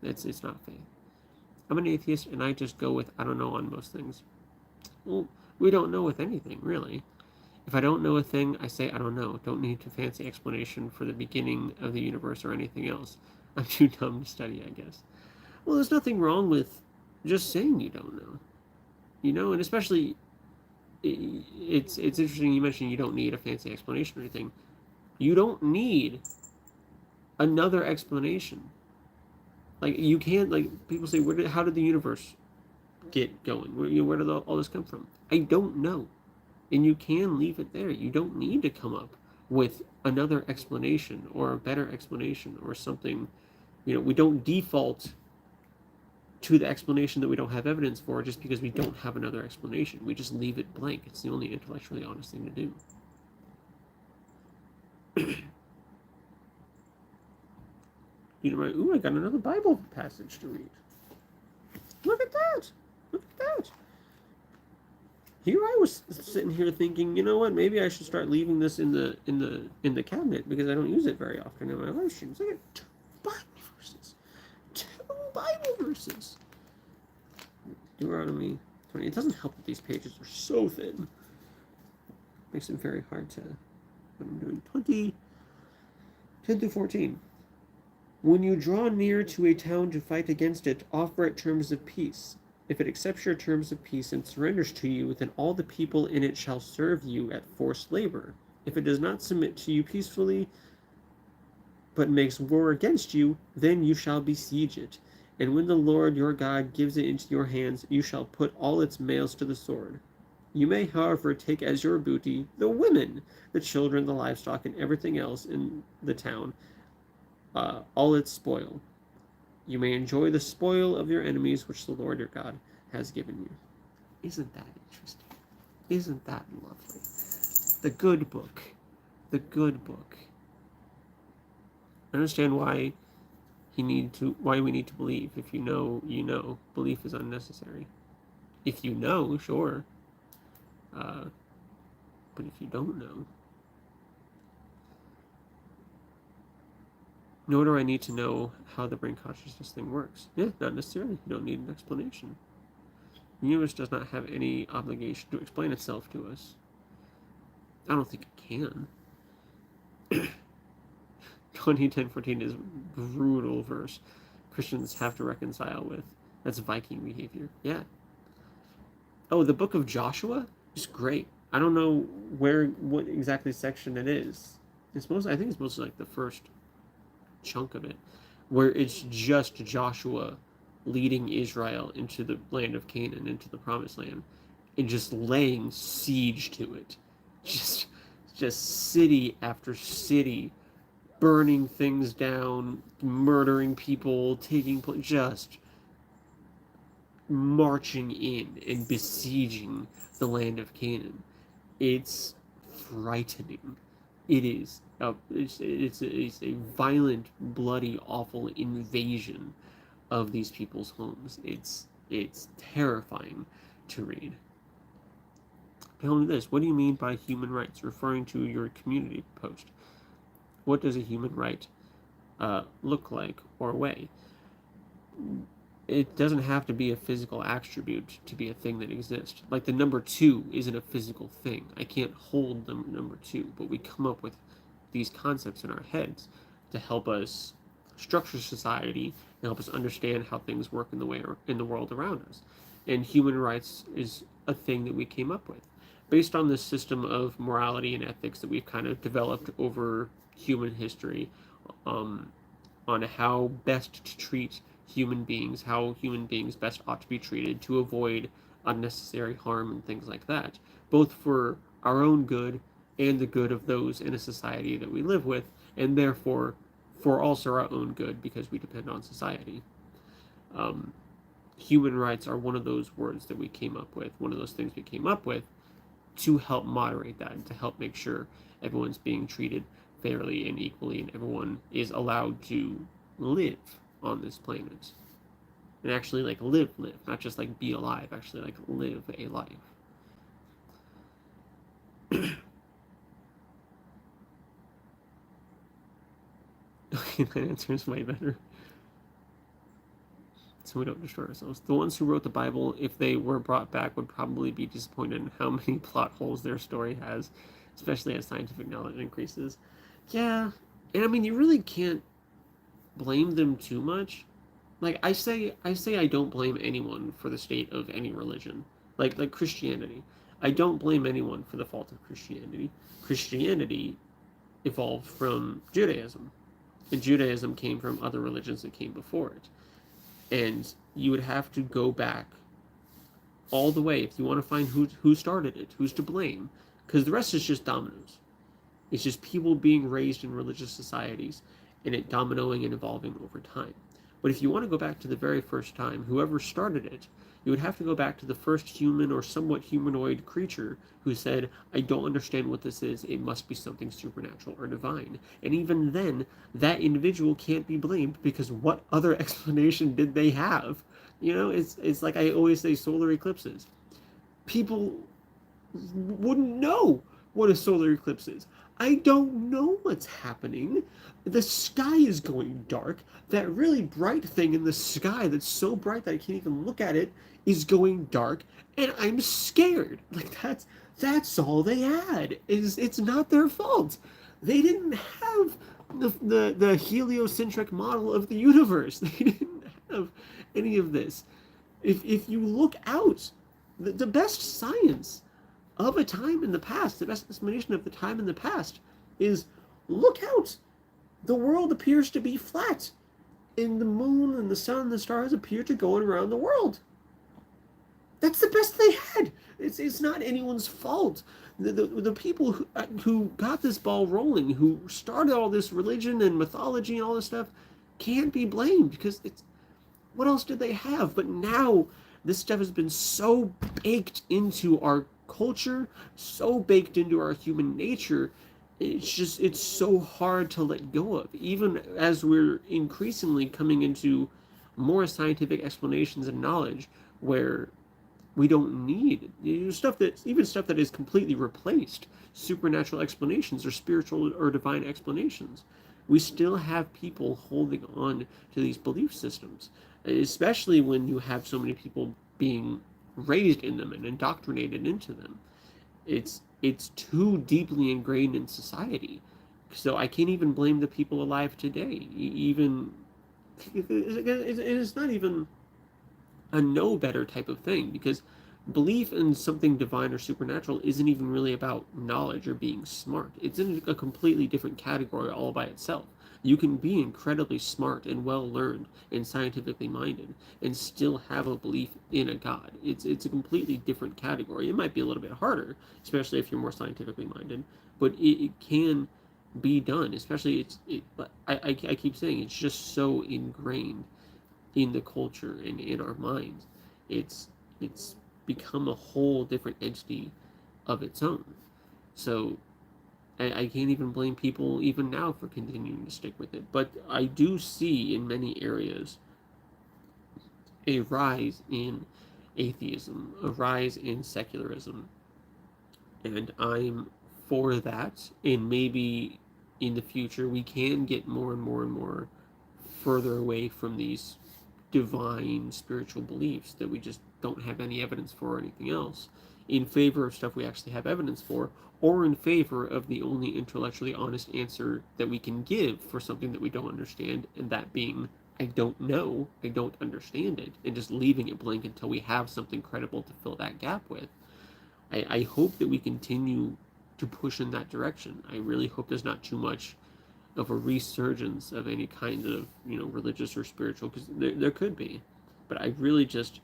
It's not faith. I'm an atheist, and I just go with I don't know on most things. Well, we don't know with anything, really. If I don't know a thing, I say I don't know. Don't need a fancy explanation for the beginning of the universe or anything else. I'm too dumb to study, I guess. Well, there's nothing wrong with just saying you don't know. And especially it's interesting you mentioned you don't need a fancy explanation or anything. You don't need another explanation. Like you can't people say how did the universe get going? Where did all this come from? I don't know. And you can leave it there. You don't need to come up with another explanation or a better explanation or something. We don't default to the explanation that we don't have evidence for just because we don't have another explanation. We just leave it blank. It's the only intellectually honest thing to do. Ooh, I got another Bible passage to read. Look at that! Look at that! Here I was sitting here thinking, you know what? Maybe I should start leaving this in the cabinet because I don't use it very often in my live streams. I got 2 Bible verses. 2 Bible verses. Deuteronomy 20. It doesn't help that these pages are so thin. Makes it very hard to. What I'm doing. 10 through 14. When you draw near to a town to fight against it, offer it terms of peace. If it accepts your terms of peace and surrenders to you, then all the people in it shall serve you at forced labor. If it does not submit to you peacefully, but makes war against you, then you shall besiege it. And when the Lord your God gives it into your hands, you shall put all its males to the sword. You may, however, take as your booty the women, the children, the livestock, and everything else in the town, all its spoil. You may enjoy the spoil of your enemies, which the Lord your God has given you. Isn't that interesting? Isn't that lovely? The good book. The good book. I understand why we need to believe. If you know, you know. Belief is unnecessary. If you know, sure. But if you don't know, nor do I need to know how the brain consciousness thing works. Yeah, not necessarily. You don't need an explanation. The universe does not have any obligation to explain itself to us. I don't think it can. 20:10:14 is brutal verse. Christians have to reconcile with. That's Viking behavior. Yeah. Oh, the book of Joshua is great. I don't know what exactly section it is. I think it's mostly like the first chunk of it, where it's just Joshua leading Israel into the land of Canaan, into the promised land, and just laying siege to it. Just city after city, burning things down, murdering people, just marching in and besieging the land of Canaan. It's frightening. It is. It's a violent, bloody, awful invasion of these people's homes. It's terrifying to read. Tell me this. What do you mean by human rights? Referring to your community post. What does a human right look like or weigh? It doesn't have to be a physical attribute to be a thing that exists. Like the number 2 isn't a physical thing. I can't hold the number 2, but we come up with these concepts in our heads to help us structure society and help us understand how things work in the world around us. And human rights is a thing that we came up with based on this system of morality and ethics that we've kind of developed over human history, on how best to treat human beings, how human beings best ought to be treated to avoid unnecessary harm and things like that, both for our own good and the good of those in a society that we live with, and therefore for also our own good because we depend on society. Human rights are one of those words that we came up with, one of those things we came up with to help moderate that and to help make sure everyone's being treated fairly and equally and everyone is allowed to live on this planet and actually live, not just be alive, actually live a life. Okay, that answer is way better. So we don't destroy ourselves. The ones who wrote the Bible, if they were brought back, would probably be disappointed in how many plot holes their story has, especially as scientific knowledge increases. Yeah, and I mean, you really can't blame them too much. Like I say I don't blame anyone for the state of any religion. Like Christianity. I don't blame anyone for the fault of Christianity. Christianity evolved from Judaism, and Judaism came from other religions that came before it. And you would have to go back all the way if you want to find who started it, who's to blame, because the rest is just dominoes. It's just people being raised in religious societies and it dominoing and evolving over time. But if you want to go back to the very first time, whoever started it, you would have to go back to the first human or somewhat humanoid creature who said, I don't understand what this is. It must be something supernatural or divine. And even then, that individual can't be blamed because what other explanation did they have? You know, it's like I always say solar eclipses. People wouldn't know what a solar eclipse is. I don't know what's happening. The sky is going dark. That really bright thing in the sky that's so bright that I can't even look at it is going dark, and I'm scared. Like that's all they had. It's not their fault. They didn't have the heliocentric model of the universe. They didn't have any of this. If you look out, the best science of a time in the past, the best explanation of the time in the past is look out. The world appears to be flat, and the moon and the sun and the stars appear to go around the world. That's the best they had. It's not anyone's fault. The people who got this ball rolling, who started all this religion and mythology and all this stuff, can't be blamed because it's what else did they have? But now this stuff has been so baked into our culture, so baked into our human nature. It's so hard to let go of, even as we're increasingly coming into more scientific explanations and knowledge where we don't need stuff that is completely replaced supernatural explanations or spiritual or divine explanations. We still have people holding on to these belief systems, especially when you have so many people being raised in them and indoctrinated into them. It's too deeply ingrained in society. So I can't even blame the people alive today. Even it's not even a know better type of thing because belief in something divine or supernatural isn't even really about knowledge or being smart. It's in a completely different category all by itself. You can be incredibly smart and well learned and scientifically minded and still have a belief in a god. It's a completely different category. It might be a little bit harder, especially if you're more scientifically minded, but it can be done. Especially I keep saying it's just so ingrained in the culture and in our minds. It's become a whole different entity of its own. So I can't even blame people even now for continuing to stick with it. But I do see in many areas a rise in atheism, a rise in secularism. And I'm for that. And maybe in the future we can get more and more and more further away from these divine spiritual beliefs that we just don't have any evidence for or anything else, in favor of stuff we actually have evidence for, or in favor of the only intellectually honest answer that we can give for something that we don't understand, and that being, I don't know, I don't understand it, and just leaving it blank until we have something credible to fill that gap with. I hope that we continue to push in that direction. I really hope there's not too much of a resurgence of any kind of religious or spiritual, because there could be, but I really just,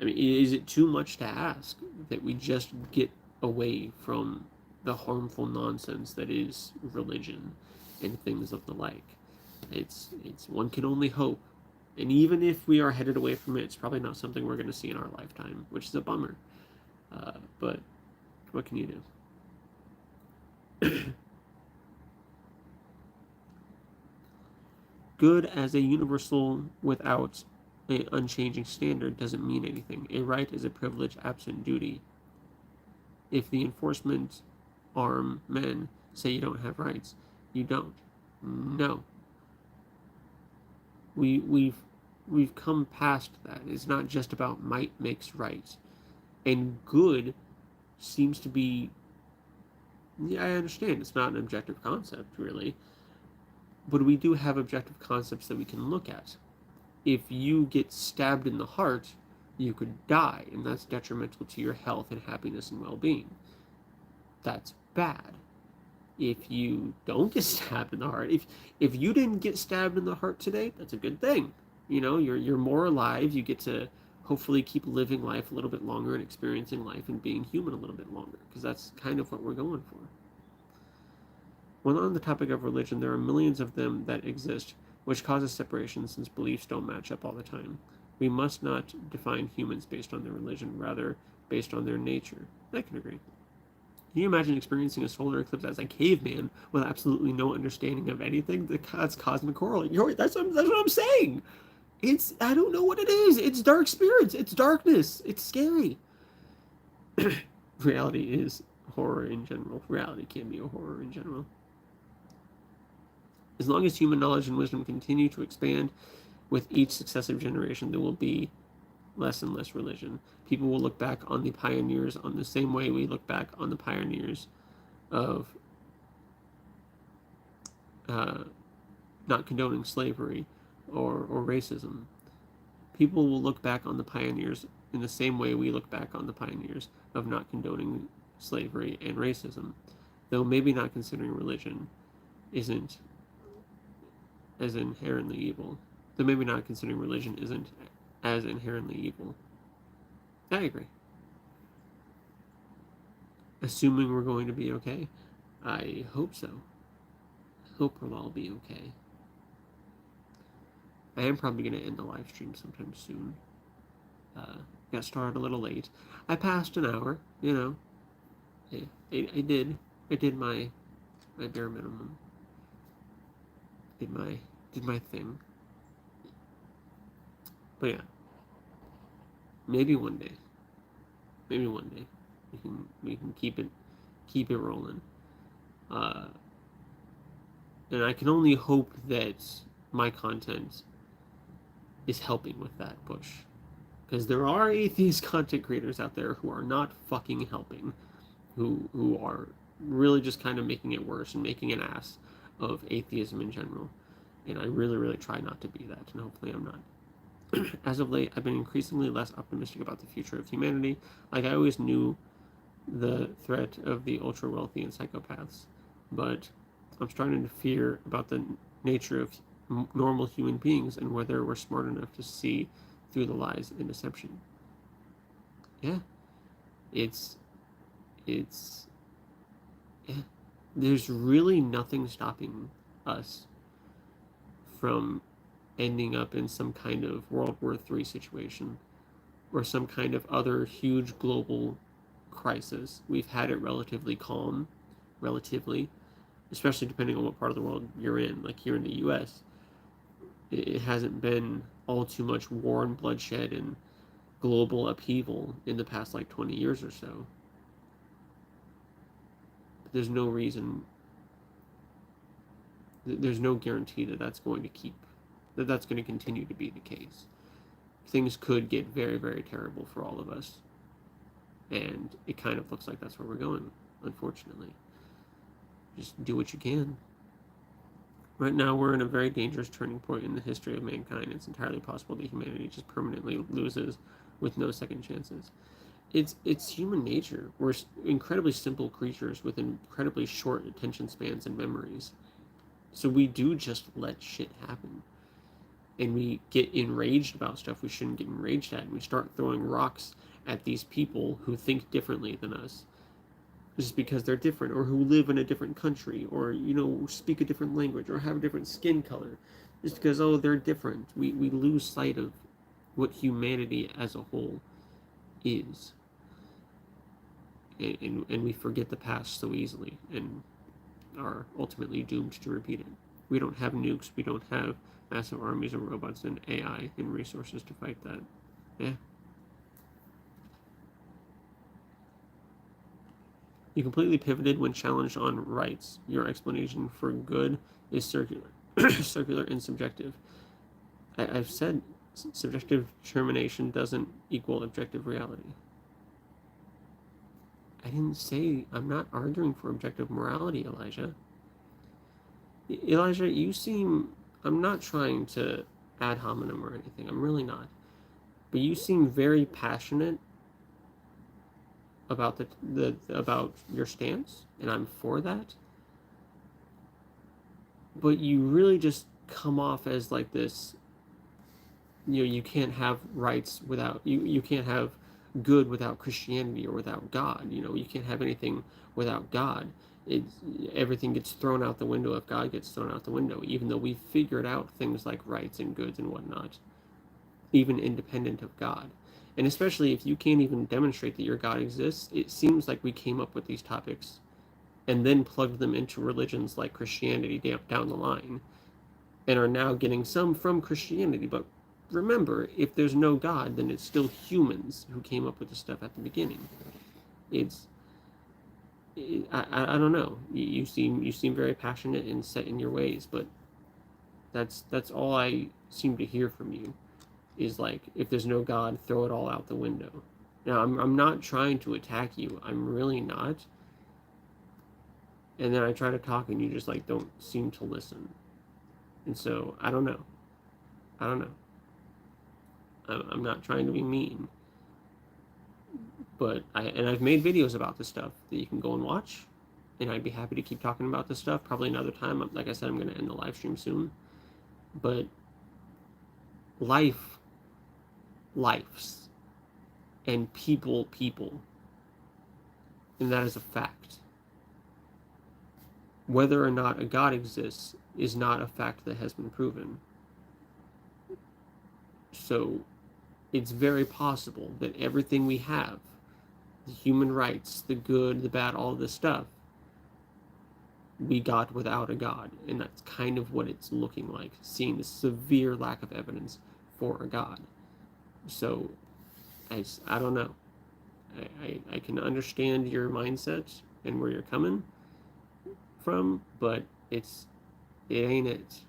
I mean, is it too much to ask that we just get away from the harmful nonsense that is religion and things of the like? It's one can only hope, and even if we are headed away from it, it's probably not something we're going to see in our lifetime, which is a bummer. But what can you do? Good as a universal without an unchanging standard doesn't mean anything. A right is a privilege absent duty. If the enforcement arm men say you don't have rights, you don't. No. We've come past that. It's not just about might makes right, and good seems to be. Yeah, I understand it's not an objective concept really, but we do have objective concepts that we can look at. If you get stabbed in the heart, you could die, and that's detrimental to your health and happiness and well-being. That's bad. If you don't get stabbed in the heart, if you didn't get stabbed in the heart today, that's a good thing. You know, you're more alive. You get to hopefully keep living life a little bit longer and experiencing life and being human a little bit longer, because that's kind of what we're going for. When on the topic of religion, there are millions of them that exist, which causes separation since beliefs don't match up all the time. We must not define humans based on their religion, rather based on their nature. I can agree. Can you imagine experiencing a solar eclipse as a caveman with absolutely no understanding of anything? That's cosmic horror. That's what I'm saying. I don't know what it is. It's dark spirits. It's darkness. It's scary. Reality is horror in general. Reality can be a horror in general. As long as human knowledge and wisdom continue to expand with each successive generation, there will be less and less religion. People will look back on the pioneers on the same way we look back on the pioneers of not condoning slavery or racism. People will look back on the pioneers in the same way we look back on the pioneers of not condoning slavery and racism, though maybe not considering religion isn't as inherently evil. Though maybe not considering religion isn't as inherently evil. I agree. Assuming we're going to be okay, I hope so. I hope we'll all be okay. I am probably going to end the live stream sometime soon. Got started a little late. I passed an hour, you know. I did my bare minimum. Did my thing. But yeah, maybe one day we can keep it rolling. And I can only hope that my content is helping with that push, because there are atheist content creators out there who are not fucking helping, who are really just kind of making it worse and making an ass of atheism in general. And I really try not to be that, and hopefully I'm not. As of late, I've been increasingly less optimistic about the future of humanity. Like, I always knew the threat of the ultra wealthy and psychopaths, but I'm starting to fear about the nature of normal human beings and whether we're smart enough to see through the lies and deception. Yeah, it's yeah. There's really nothing stopping us from ending up in some kind of World War III situation or some kind of other huge global crisis. We've had it relatively calm, especially depending on what part of the world you're in. Like here in the US, it hasn't been all too much war and bloodshed and global upheaval in the past like 20 years or so. But there's no reason, there's no guarantee that that's going to continue to be the case. Things could get very terrible for all of us, and it kind of looks like that's where we're going, unfortunately. Just do what you can. Right now, we're in a very dangerous turning point in the history of mankind. It's entirely possible that humanity just permanently loses with no second chances. It's human nature. We're incredibly simple creatures with incredibly short attention spans and memories. So we do just let shit happen. And we get enraged about stuff we shouldn't get enraged at. And we start throwing rocks at these people who think differently than us, just because they're different, or who live in a different country, or, you know, speak a different language, or have a different skin color, just because, oh, they're different. We lose sight of what humanity as a whole is. And we forget the past so easily, and are ultimately doomed to repeat it. We don't have nukes, we don't have massive armies of robots and AI and resources to fight that. Yeah. You completely pivoted when challenged on rights. Your explanation for good is circular, circular and subjective. I've said subjective determination doesn't equal objective reality. I didn't say, I'm not arguing for objective morality, Elijah. Elijah, you seem, I'm not trying to ad hominem or anything, I'm really not. But you seem very passionate about about your stance, and I'm for that. But you really just come off as like this, you can't have rights without you can't have good without Christianity or without God. You can't have anything without God. It's, everything gets thrown out the window if God gets thrown out the window, even though we've figured out things like rights and goods and whatnot, even independent of God. And especially if you can't even demonstrate that your God exists, it seems like we came up with these topics and then plugged them into religions like Christianity down the line, and are now getting some from Christianity. But remember, if there's no God, then it's still humans who came up with the stuff at the beginning. I don't know. You seem very passionate and set in your ways, but that's all I seem to hear from you. Is like, if there's no God, throw it all out the window. Now, I'm not trying to attack you. I'm really not. And then I try to talk, and you just like don't seem to listen. And so I don't know. I don't know. I'm not trying to be mean, but I've made videos about this stuff that you can go and watch, and I'd be happy to keep talking about this stuff. Probably another time. Like I said, I'm going to end the live stream soon. But lives, and people, and that is a fact. Whether or not a God exists is not a fact that has been proven. So it's very possible that everything we have, the human rights, the good, the bad, all this stuff, we got without a God. And that's kind of what it's looking like, seeing the severe lack of evidence for a God. So I don't know. I can understand your mindset and where you're coming from, but it ain't it.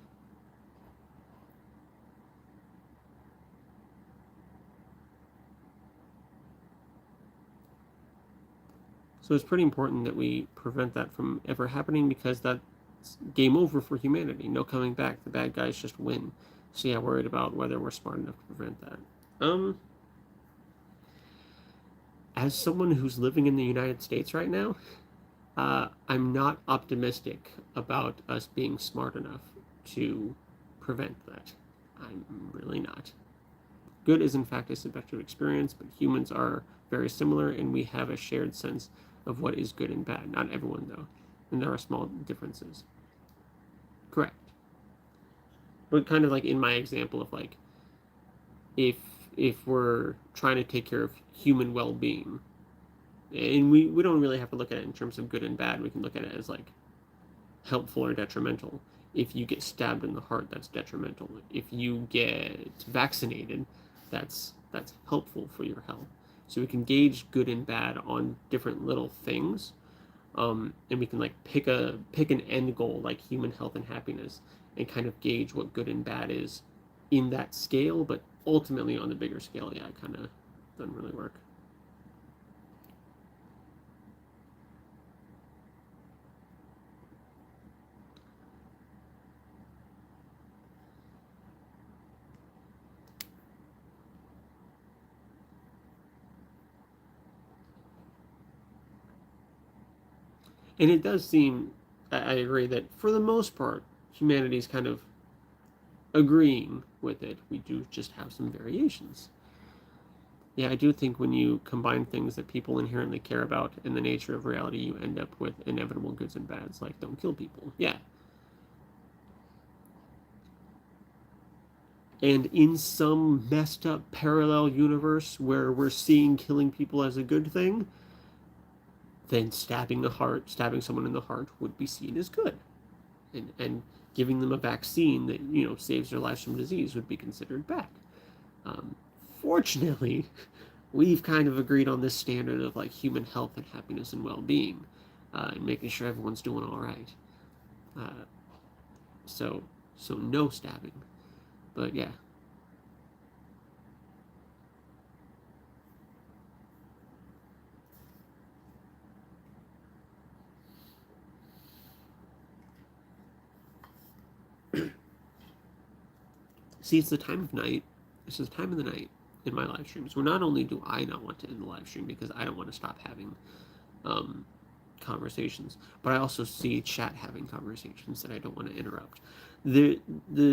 So it's pretty important that we prevent that from ever happening, because that's game over for humanity. No coming back. The bad guys just win. So yeah, worried about whether we're smart enough to prevent that. As someone who's living in the United States right now, I'm not optimistic about us being smart enough to prevent that. I'm really not. Good is in fact a subjective experience, but humans are very similar, and we have a shared sense of what is good and bad. Not everyone, though, and there are small differences. Correct. But kind of like in my example of like, if we're trying to take care of human well-being, and we don't really have to look at it in terms of good and bad. We can look at it as like helpful or detrimental. If you get stabbed in the heart, that's detrimental. If you get vaccinated, that's helpful for your health. So we can gauge good and bad on different little things, and we can like pick an end goal like human health and happiness, and kind of gauge what good and bad is in that scale. But ultimately, on the bigger scale, yeah, it kind of doesn't really work. And it does seem, I agree that for the most part, humanity's kind of agreeing with it. We do just have some variations. Yeah, I do think when you combine things that people inherently care about in the nature of reality, you end up with inevitable goods and bads, like don't kill people. Yeah. And in some messed up parallel universe where we're seeing killing people as a good thing, then stabbing someone in the heart would be seen as good. And giving them a vaccine that, saves their lives from disease would be considered bad. Fortunately, we've kind of agreed on this standard of like human health and happiness and well-being, and making sure everyone's doing all right. So no stabbing. But yeah, See, it's the time of night. It's the time of the night in my live streams where not only do I not want to end the live stream because I don't want to stop having um, conversations, but I also see chat having conversations that I don't want to interrupt. The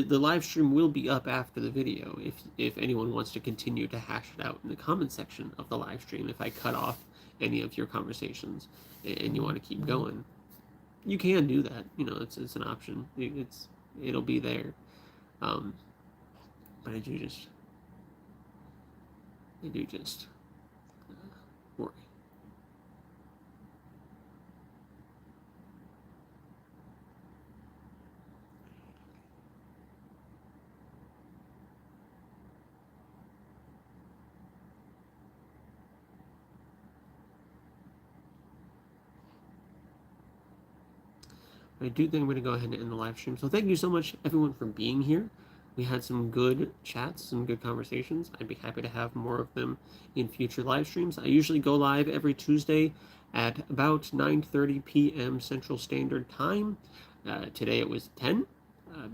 live stream will be up after the video if anyone wants to continue to hash it out in the comment section of the live stream. If I cut off any of your conversations and you want to keep going, you can do that. You know, it's an option. It'll be there. Um, but I do just worry. I do think I'm going to go ahead and end the live stream. So thank you so much, everyone, for being here. We had some good chats, some good conversations. I'd be happy to have more of them in future live streams. I usually go live every Tuesday at about 9:30 p.m. Central Standard Time. Today it was 10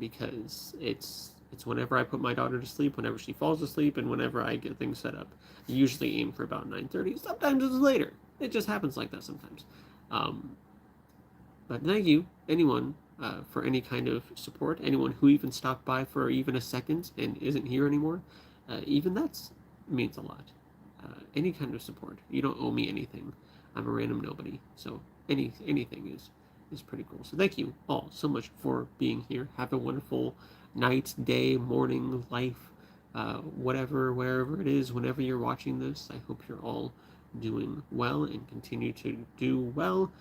because it's whenever I put my daughter to sleep, whenever she falls asleep, and whenever I get things set up. I usually aim for about 9:30. Sometimes it's later. It just happens like that sometimes. But thank you, anyone, for any kind of support. Anyone who even stopped by for even a second and isn't here anymore. Even that means a lot. Any kind of support. You don't owe me anything. I'm a random nobody. So anything is pretty cool. So thank you all so much for being here. Have a wonderful night, day, morning, life, whatever, wherever it is, whenever you're watching this. I hope you're all doing well and continue to do well,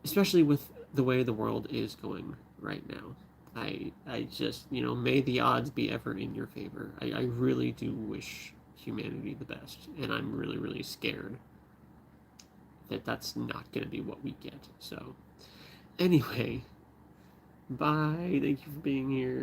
especially with the way the world is going right now. I just, may the odds be ever in your favor. I really do wish humanity the best, and I'm really, really scared that that's not going to be what we get. So, anyway, bye. Thank you for being here.